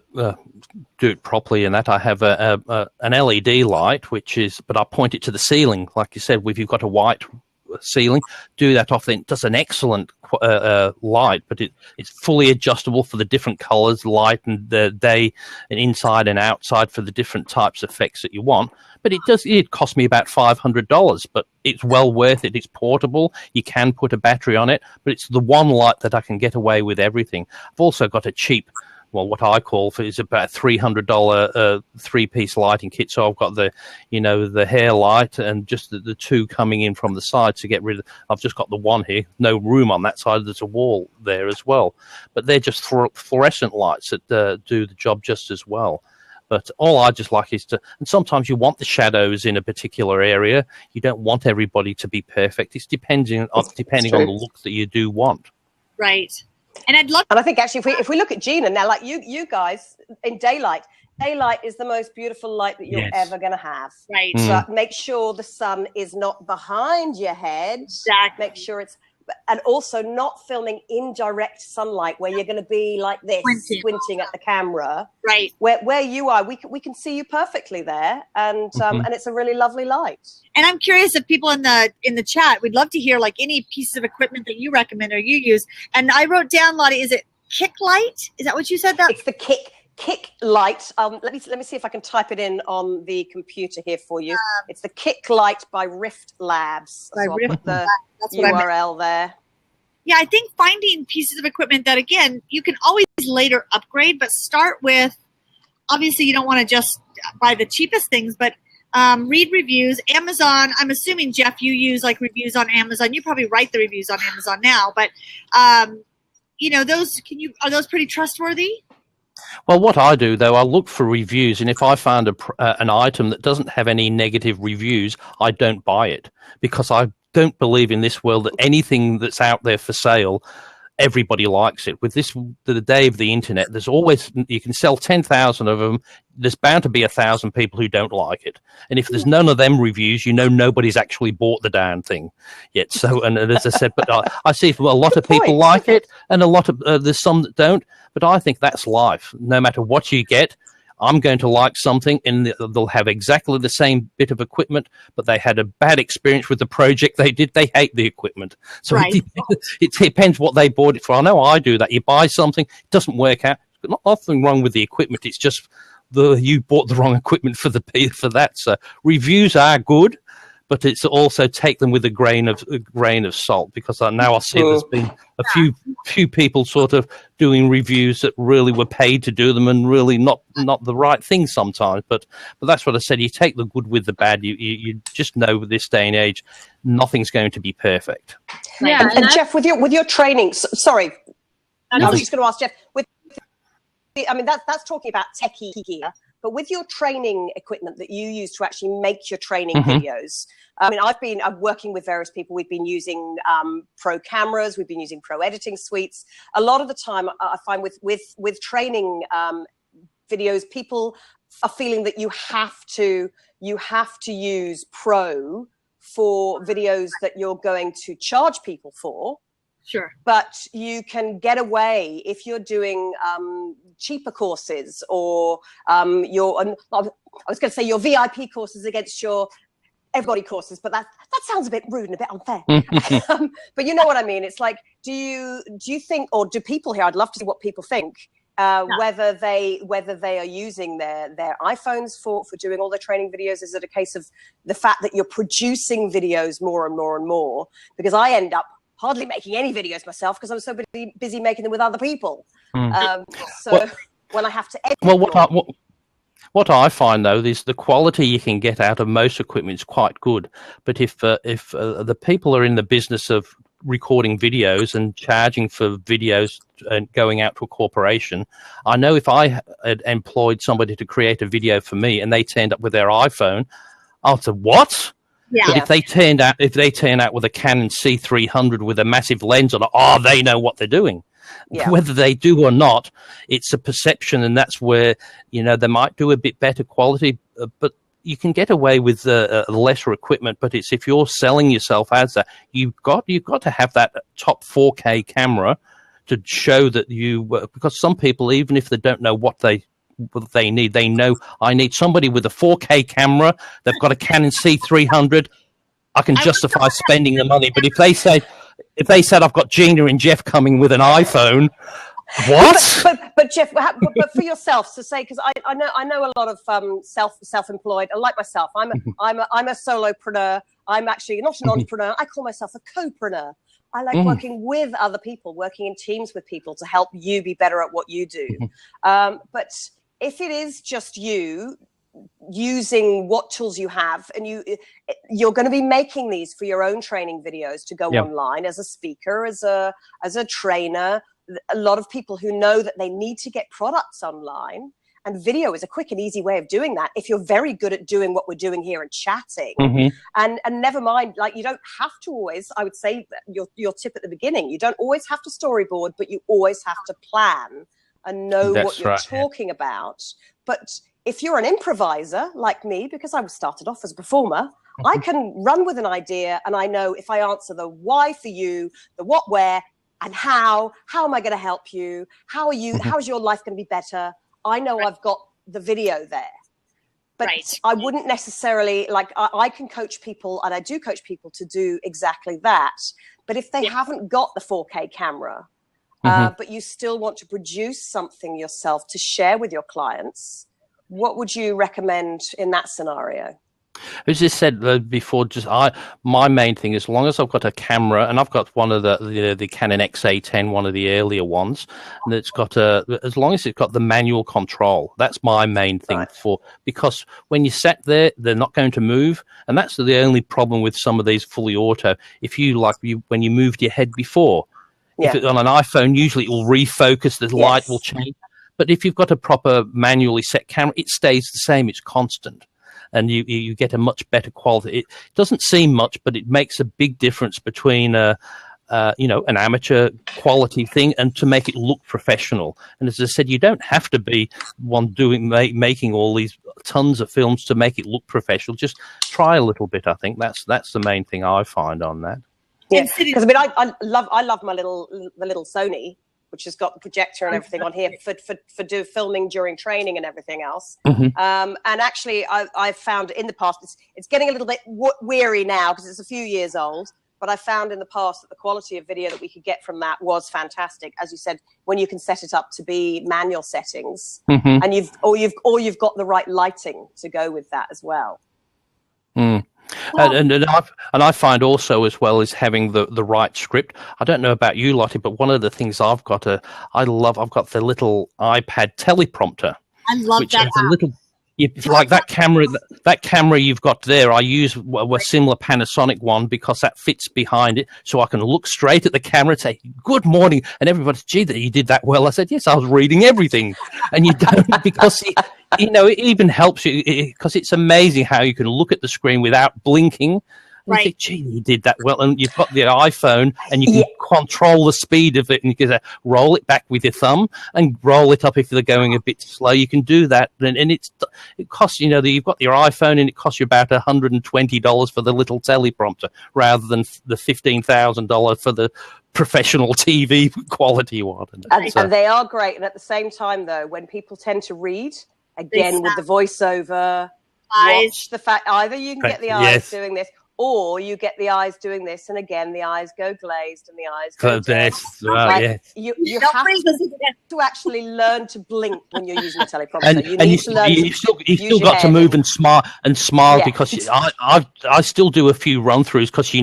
do it properly, and that I have an LED light, but I point it to the ceiling. Like you said, if you've got a white ceiling, do that off. Then it does an excellent light, but it's fully adjustable for the different colors, light and the day, and inside and outside for the different types of effects that you want. But it cost me about $500, but it's well worth it. It's portable. You can put a battery on it, but it's the one light that I can get away with everything. I've also got a cheap, what I call is about $300 three-piece lighting kit. So I've got the hair light and just the two coming in from the side to get rid of. I've just got the one here. No room on that side. There's a wall there as well. But they're just fluorescent lights that do the job just as well. But all I just like is and sometimes you want the shadows in a particular area. You don't want everybody to be perfect. It's depending on the look that you do want. Right. And I think actually, if we look at Gina now, like you guys in daylight is the most beautiful light that you're ever going to have. Right. So make sure the sun is not behind your head. Exactly. Make sure and also not filming in direct sunlight where you're going to be like this, squinting at the camera. Right. Where you are, we can see you perfectly there, and and it's a really lovely light. And I'm curious if people in the chat, we'd love to hear like any pieces of equipment that you recommend or you use. And I wrote down, Lottie, is it kick light? Is that what you said? It's the kick light. Let me see if I can type it in on the computer here for you. It's the Kick Light by Rift Labs. So I'll put the URL there. Yeah, I think finding pieces of equipment that, again, you can always later upgrade, but start with, obviously you don't want to just buy the cheapest things, but read reviews. Amazon, I'm assuming, Geoff, you use like reviews on Amazon. You probably write the reviews on Amazon now, but are those pretty trustworthy? Well, what I do, though, I look for reviews, and if I find an item that doesn't have any negative reviews, I don't buy it, because I don't believe in this world that anything that's out there for sale, everybody likes it. With the day of the internet, there's always, you can sell 10,000 of them. There's bound to be 1,000 people who don't like it. And if there's none of them reviews, nobody's actually bought the damn thing yet. So, and as I said, but I see a lot of people like it, and a lot of, there's some that don't, but I think that's life. No matter what you get, I'm going to like something, and they'll have exactly the same bit of equipment, but they had a bad experience with the project they did. They hate the equipment. So it depends what they bought it for. I know I do that. You buy something, it doesn't work out. There's nothing wrong with the equipment. It's just you bought the wrong equipment for that. So reviews are good, but it's also take them with a grain of salt, because now I see there's been a few people sort of doing reviews that really were paid to do them, and really not the right thing sometimes. But that's what I said. You take the good with the bad. You just know with this day and age, nothing's going to be perfect. Yeah, and Geoff, with your training, sorry, I was just going to ask Geoff. That's talking about techie gear. But with your training equipment that you use to actually make your training videos, I'm working with various people. We've been using pro cameras. We've been using pro editing suites. A lot of the time, I find with training videos, people are feeling that you have to use pro for videos that you're going to charge people for. Sure. But you can get away if you're doing cheaper courses, or I was going to say your VIP courses against your everybody courses, but that sounds a bit rude and a bit unfair. But you know what I mean? It's like, do you think, or do people here, I'd love to see what people think, whether they are using their iPhones for doing all their training videos. Is it a case of the fact that you're producing videos more and more and more? Because I end up hardly making any videos myself because I'm so busy making them with other people. When I have to edit. What I find, though, is the quality you can get out of most equipment is quite good. But if the people are in the business of recording videos and charging for videos and going out to a corporation. I know if I had employed somebody to create a video for me and they turned up with their iPhone, I'll say, what? Yeah. But if they turn out with a Canon C300 with a massive lens on it, they know what they're doing. Yeah. Whether they do or not, it's a perception, and that's where, they might do a bit better quality, but you can get away with lesser equipment. But it's if you're selling yourself as that, you've got to have that top 4K camera to show that because some people, even if they don't know what they need, they know I need somebody with a 4K camera. They've got a Canon C300. I can justify spending the money. But if they said I've got Gina and Geoff coming with an iPhone, what? But Geoff, but for yourself, so say, because I know a lot of self-employed. Like myself, I'm a solopreneur. I'm actually not an entrepreneur. I call myself a copreneur. I like working with other people, working in teams with people to help you be better at what you do. But if it is just you using what tools you have, and you're going to be making these for your own training videos to go online as a speaker, as a trainer. A lot of people who know that they need to get products online, and video is a quick and easy way of doing that if you're very good at doing what we're doing here and chatting. And never mind, like, you don't have to always, I would say that your tip at the beginning, you don't always have to storyboard, but you always have to plan and know what you're talking about. But if you're an improviser like me, because I was started off as a performer, I can run with an idea, and I know if I answer the why for you, the what, where, and how am I going to help you? How is your life going to be better? I know I've got the video there. But I wouldn't necessarily, I can coach people, and I do coach people to do exactly that. But if they haven't got the 4K camera, but you still want to produce something yourself to share with your clients, what would you recommend in that scenario? As I said before, my main thing, as long as I've got a camera, and I've got one of the Canon XA10, one of the earlier ones, and it's got as long as it's got the manual control, that's my main thing because when you sat there, they're not going to move, and that's the only problem with some of these fully auto. If when you moved your head before, if it's on an iPhone, usually it will refocus, the light will change. But if you've got a proper manually set camera, it stays the same, it's constant. And you get a much better quality. It doesn't seem much, but it makes a big difference between an amateur quality thing and to make it look professional. And as I said, you don't have to be one making all these tons of films to make it look professional. Just try a little bit. I think that's the main thing I find on that. Yeah, because I love the little Sony, which has got the projector and everything on here for do filming during training and everything else. And actually, I've found in the past, it's getting a little bit weary now because it's a few years old, but I found in the past that the quality of video that we could get from that was fantastic. As you said, when you can set it up to be manual settings, and you've got the right lighting to go with that as well. And I find also as well is having the right script. I don't know about you, Lottie, but one of the things I've got the little iPad teleprompter. I love that. Like that camera you've got there, I use a similar Panasonic one because that fits behind it, so I can look straight at the camera and say, "Good morning," and everybody's, "Gee, you did that well." I said, "Yes, I was reading everything," and you don't because it even helps you because it's amazing how you can look at the screen without blinking. And you think, "Gee, you did that well," and you've got the iPhone, and you can control the speed of it, and you can roll it back with your thumb and roll it up if they're going a bit slow. You can do that, and it costs you've got your iPhone, and it costs you about $120 for the little teleprompter, rather than the $15,000 for the professional TV quality one. And they are great, and at the same time, though, when people tend to read again with the voiceover, watch the fact either you can get the eyes doing this, or you get the eyes doing this, and again, the eyes go glazed and the eyes go dead. You have to actually learn to blink when you're using a teleprompter. You've still got to move and smile because I still do a few run-throughs because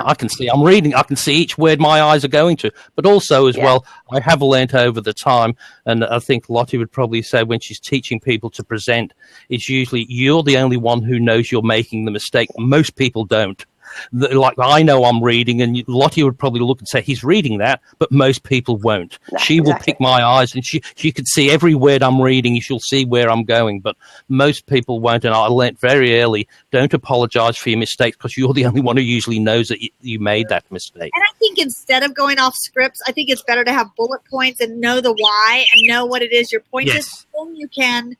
I can see I'm reading. I can see each word my eyes are going to. But also as well, I have learnt over the time, and I think Lottie would probably say when she's teaching people to present, it's usually you're the only one who knows you're making the mistake. Most people don't. like I know I'm reading, and Lottie would probably look and say, he's reading that, but most people won't. No, she will pick my eyes, and she could see every word I'm reading. She'll see where I'm going, but most people won't. And I learnt very early, don't apologize for your mistakes, because you're the only one who usually knows that you made that mistake. And I think instead of going off scripts, I think it's better to have bullet points and know the why and know what it is your point is. Then you can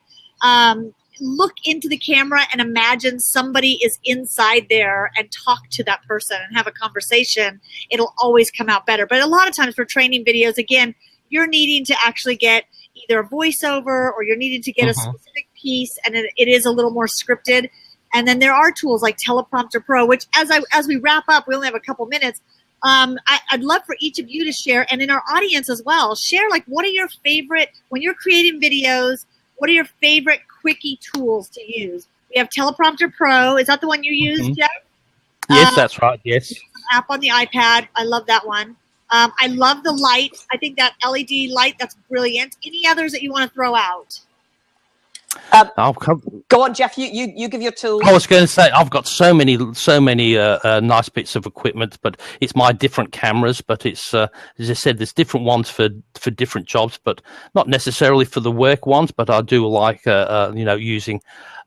look into the camera and imagine somebody is inside there and talk to that person and have a conversation. It'll always come out better. But a lot of times for training videos, again, you're needing to actually get either a voiceover or you're needing to get a specific piece, and it is a little more scripted. And then there are tools like Teleprompter Pro, which as we wrap up, we only have a couple minutes. I'd love for each of you to share, and in our audience as well, share like what are your favorite, when you're creating videos, what are your favorite quickie tools to use? We have Teleprompter Pro. Is that the one you use, Geoff? Yes, that's right. Yes. App on the iPad. I love that one. I love the light. I think that LED light, that's brilliant. Any others that you want to throw out? Go on, Geoff. You give your tools. I was going to say I've got so many nice bits of equipment, but it's my different cameras. But it's as I said, there's different ones for different jobs, but not necessarily for the work ones. But I do like using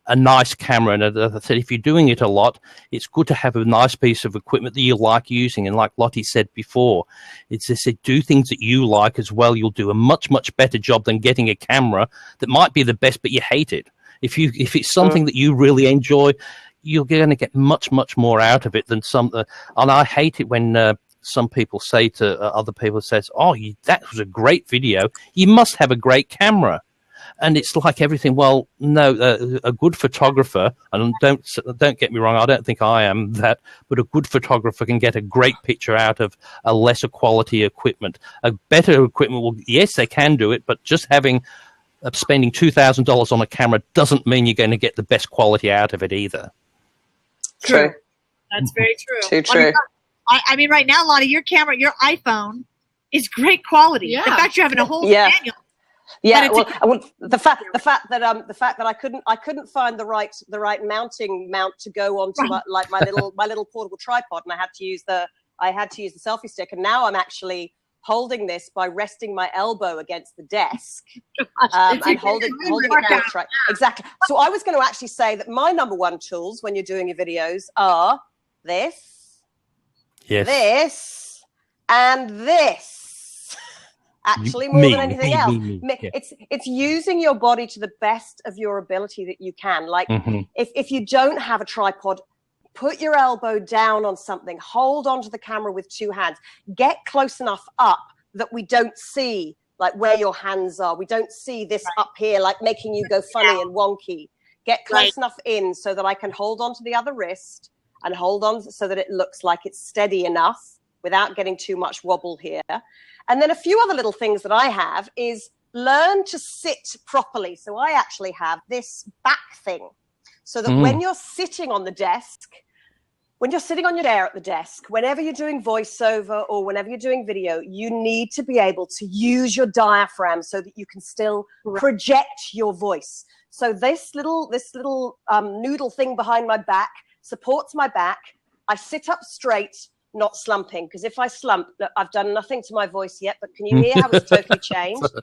a nice camera. And as I said, if you're doing it a lot, it's good to have a nice piece of equipment that you like using. And like Lottie said before, it's just do things that you like as well. You'll do a much, much better job than getting a camera that might be the best, but you hate it. If it's something that you really enjoy, you're going to get much, much more out of it than some. And I hate it when some people say to other people, says, "Oh, that was a great video. You must have a great camera." And it's like everything. Well, no, a good photographer, and don't get me wrong, I don't think I am that, but a good photographer can get a great picture out of a lesser quality equipment. A better equipment will, yes, they can do it, but just spending $2,000 on a camera doesn't mean you're going to get the best quality out of it either. True. That's very true. Too true. I mean, right now, Lottie, your camera, your iPhone is great quality. Yeah. The fact you're having a whole manual. Yeah, well, the fact that I couldn't find the right mounting mount to go onto my little portable tripod, and I had to use the selfie stick, and now I'm actually holding this by resting my elbow against the desk and holding it right. Exactly. So I was going to actually say that my number one tools when you're doing your videos are this, this, and this. Actually, more than anything else, it's using your body to the best of your ability that you can. Like if you don't have a tripod, put your elbow down on something, hold onto the camera with two hands, get close enough up that we don't see like where your hands are. We don't see this up here, like making you go funny and wonky. Get close enough in so that I can hold onto the other wrist and hold on so that it looks like it's steady enough without getting too much wobble here. And then a few other little things that I have is learn to sit properly. So I actually have this back thing so that when you're sitting on the desk, when you're sitting on your chair at the desk, whenever you're doing voiceover or whenever you're doing video, you need to be able to use your diaphragm so that you can still project your voice. So this little noodle thing behind my back supports my back. I sit up straight, not slumping, because if I slump, look, I've done nothing to my voice yet, but can you hear how it's totally changed?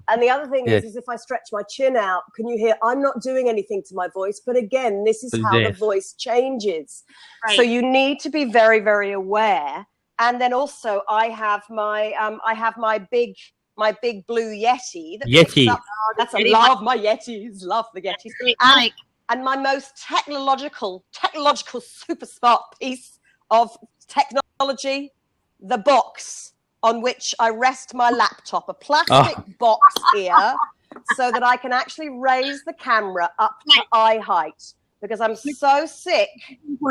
And the other thing is if I stretch my chin out, can you hear I'm not doing anything to my voice, but again, this is how the voice changes. So you need to be very, very aware. And then also I have my big blue Yeti that picks up. I love my Yetis, love the Yetis. And my most technological super smart piece of technology, the box on which I rest my laptop, a plastic box here, so that I can actually raise the camera up to eye height, because I'm so sick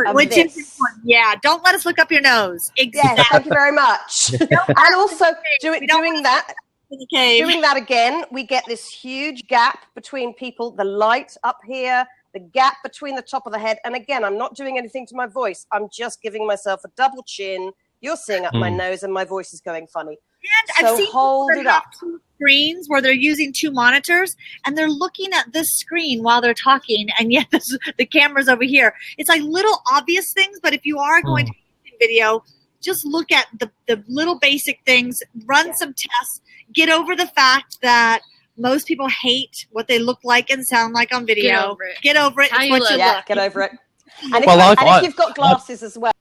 of Which this. is important. Yeah, don't let us look up your nose. Exactly. Yes, thank you very much. And also doing that again, we get this huge gap between people, the light up here, the gap between the top of the head. And again, I'm not doing anything to my voice. I'm just giving myself a double chin. You're seeing up my nose and my voice is going funny. And I've So seen hold people it that have up. two screens where they're using two monitors and they're looking at this screen while they're talking, and yet the camera's over here. It's like little obvious things, but if you are going to use video, just look at the little basic things, run some tests, get over the fact that most people hate what they look like and sound like on video. Get over it. It's what you look. Get over it. And Well, if you've got glasses as well,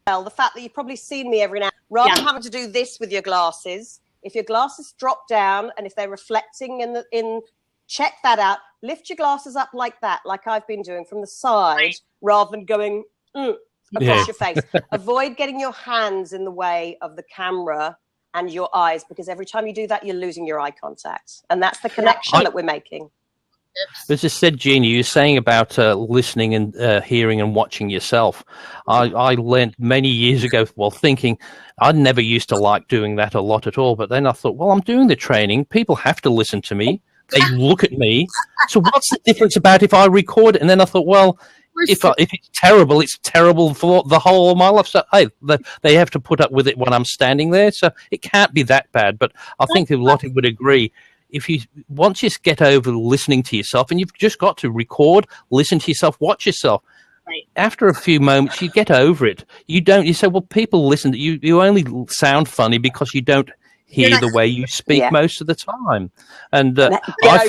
the fact that you've probably seen me every now, rather than having to do this with your glasses, if your glasses drop down and if they're reflecting in check that out. Lift your glasses up like that, like I've been doing from the side, rather than going across your face. Avoid getting your hands in the way of the camera and your eyes, because every time you do that, you're losing your eye contact. And that's the connection that we're making. As I said, Jeannie, you're saying about listening and hearing and watching yourself. I learned many years ago, thinking I never used to like doing that a lot at all. But then I thought, well, I'm doing the training. People have to listen to me. They look at me. So what's the difference about if I record it? And then I thought, well, if it's terrible for the whole of my life. So, hey, they have to put up with it when I'm standing there. So it can't be that bad. But I think Lottie would agree. Once you get over listening to yourself, and you've just got to record, listen to yourself, watch yourself. Right. After a few moments, you get over it. You say, well, people listen. You only sound funny because you don't hear the way you speak most of the time. And I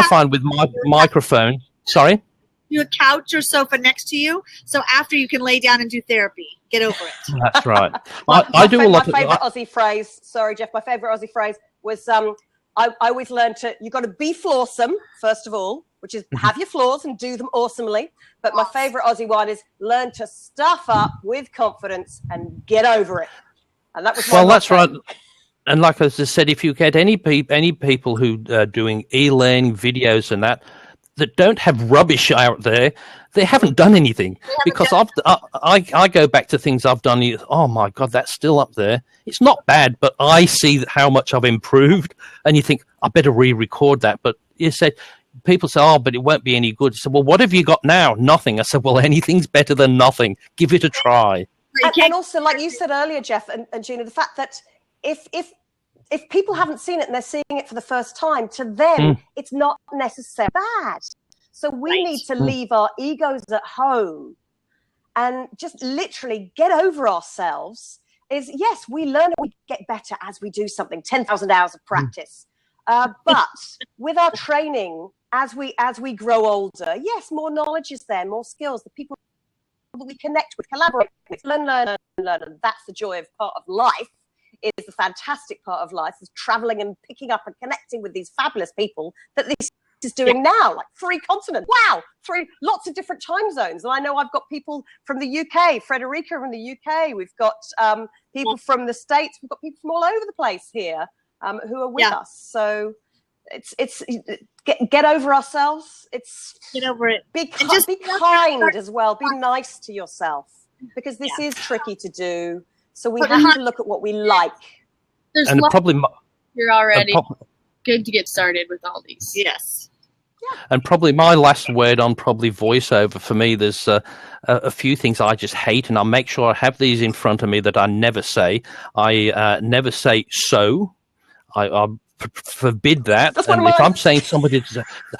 find with my microphone, sorry? You a couch or sofa next to you, so after you can lay down and do therapy. Get over it. That's right. I do a lot of... My favourite Aussie phrase, sorry, Geoff, my favourite Aussie phrase was, I always learned you've got to be flawsome, first of all, which is have your flaws and do them awesomely. But my favourite Aussie one is learn to stuff up with confidence and get over it. And that was that's right. And like I just said, if you get any people who are doing e-learning videos and that don't have rubbish out there, they haven't done anything. Because I go back to things I've done. Oh my God, that's still up there. It's not bad, but I see how much I've improved, and you think I better re-record that. But you said people say, "Oh, but it won't be any good." I said, "Well, what have you got now?" Nothing. I said, "Well, anything's better than nothing. Give it a try." And also, like you said earlier, Geoff and Gina, the fact that if people haven't seen it and they're seeing it for the first time, to them, it's not necessarily bad. So we need to leave our egos at home and just literally get over ourselves. Yes, we learn and we get better as we do something, 10,000 hours of practice. But with our training, as we grow older, yes, more knowledge is there, more skills. The people that we connect with, collaborate with, learn. And that's the joy of part of life. Is the fantastic part of life, is traveling and picking up and connecting with these fabulous people that this is doing now, like 3 continents. Wow, 3 lots of different time zones. And I know I've got people from the UK, Frederica from the UK. We've got people from the States. We've got people from all over the place here who are with us. So it's get over ourselves. Get over it. Be kind as well. Be nice to yourself, because this is tricky to do. So we have to look at what we like. You're already good to get started with all these. Yes. Yeah. And probably my last word on voiceover for me, there's a few things I just hate, and I'll make sure I have these in front of me that I never say. I never say so. I forbid that. And if I'm saying somebody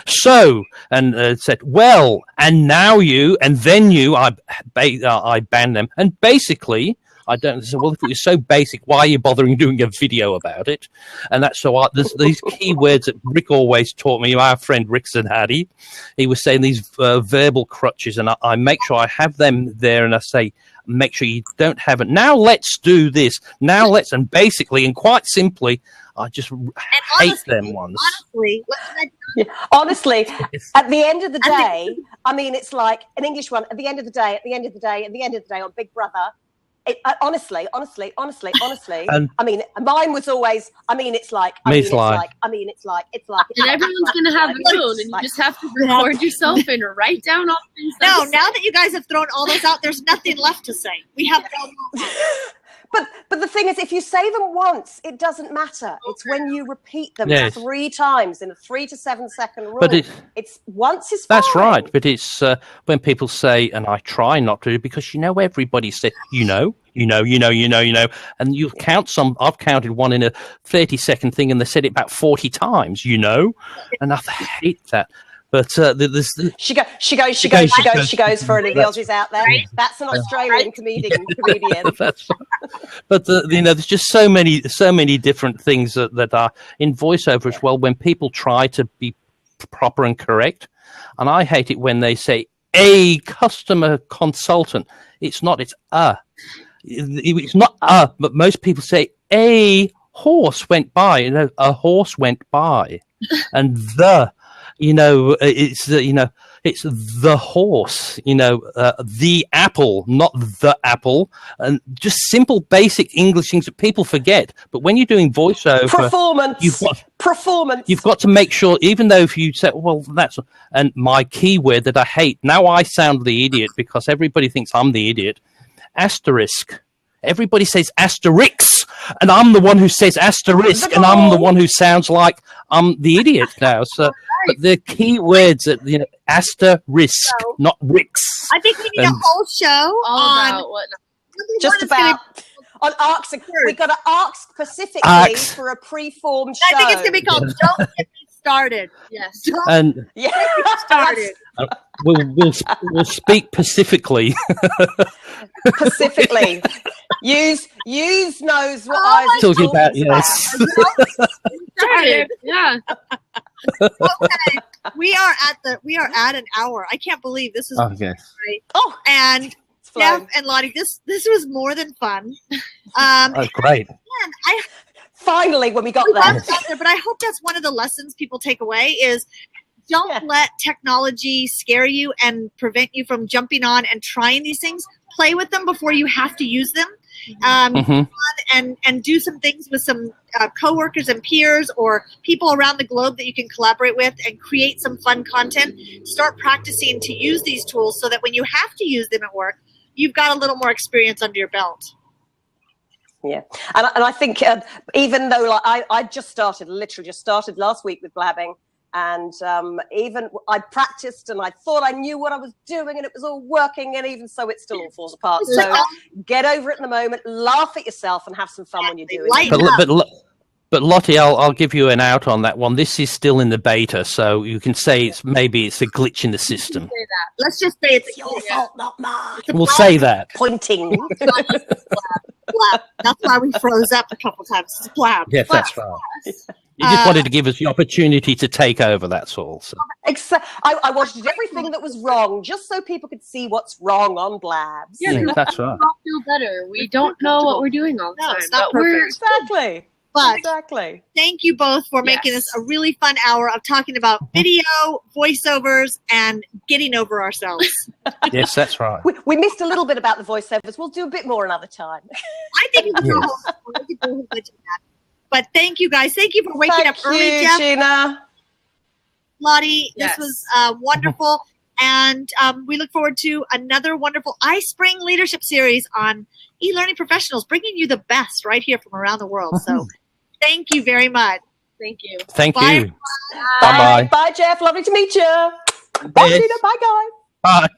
so and said well and now you and then you, I ban them. And basically, I don't say, well, if it was so basic, why are you bothering doing a video about it? And that's there's these key words that Rick always taught me. Our friend Rick Zanhadi, he was saying these verbal crutches, and I make sure I have them there, and I say, make sure you don't have it. Now let's do this. Now let's, and basically, and quite simply, I just hate them ones. Honestly, at the end of the day, I mean, it's like an English one. At the end of the day, on Big Brother. Honestly. And, I mean, mine was always. I mean, it's like. And everyone's gonna have their own, and you just have to record yourself and write down all things. No, now that you guys have thrown all those out, there's nothing left to say. We have no more. But the thing is, if you say them once, it doesn't matter. It's when you repeat them 3 times in a 3 to 7 second rule. But it's once is fine. That's right. But it's when people say, and I try not to, because everybody said, and you count some. I've counted one in a 30-second thing, and they said it about 40 times, and I hate that. But she goes for any of the Aussies out there. Right? That's an Australian comedian. That's right. But there's just so many different things that are in voiceover as well. When people try to be proper and correct, and I hate it when they say a customer consultant. It's not. It's a. It's not a. But most people say a horse went by. A horse went by, and the. It's the horse, the apple, not the apple, and just simple basic English things that people forget. But when you're doing voiceover, performance, you've got to make sure, even though if you say, well, and my keyword that I hate, now I sound the idiot because everybody thinks I'm the idiot, asterisk. Everybody says asterisk, and I'm the one who says asterisk, and I'm the one who sounds like I'm the idiot now. So, but the key words that asterisk, not ricks. I think we need a whole show on just about on arcs. We've got an arc specifically for a pre-formed show. I think it's going to be called "Don't Get Me Started." Yes, Don't get me started. We'll speak pacifically. Pacifically. Use knows what I was talking about. Yes. Yeah. Okay. We are at an hour. I can't believe this is okay. Right. Oh, and Geoff and Lottie, this was more than fun. Great. Man, finally when we got there. But I hope that's one of the lessons people take away is don't let technology scare you and prevent you from jumping on and trying these things. Play with them before you have to use them. And do some things with some coworkers and peers or people around the globe that you can collaborate with and create some fun content. Start practicing to use these tools so that when you have to use them at work, you've got a little more experience under your belt. Yeah, and I think even though I literally just started last week with blabbing, and even I practiced and I thought I knew what I was doing and it was all working, and even so it still all falls apart. So get over it in the moment, laugh at yourself and have some fun when you're doing it. But Lottie, I'll give you an out on that one. This is still in the beta, so you can say it's a glitch in the system. Let's just say it's your fault, not mine. We'll say that. Pointing. Blab. That's why we froze up a couple times. It's blab. Yes, that's right. You just wanted to give us the opportunity to take over, that's all. So. I wanted everything that was wrong, just so people could see what's wrong on Blabs. Yeah, that's right. We all feel better. We don't know what we're doing all the time. It's not perfect. Exactly. But exactly. Thank you both for making this a really fun hour of talking about video, voiceovers, and getting over ourselves. Yes, that's right. We missed a little bit about the voiceovers. We'll do a bit more another time. I think we can do that. But thank you guys. Thank you for waking up early, Geoff. Gina. Lottie, this was wonderful. And we look forward to another wonderful iSpring Leadership Series on e-learning professionals, bringing you the best right here from around the world. So thank you very much. Thank you. Thank you. Bye. Bye, Geoff. Lovely to meet you. Bye, Gina. Bye, guys. Bye.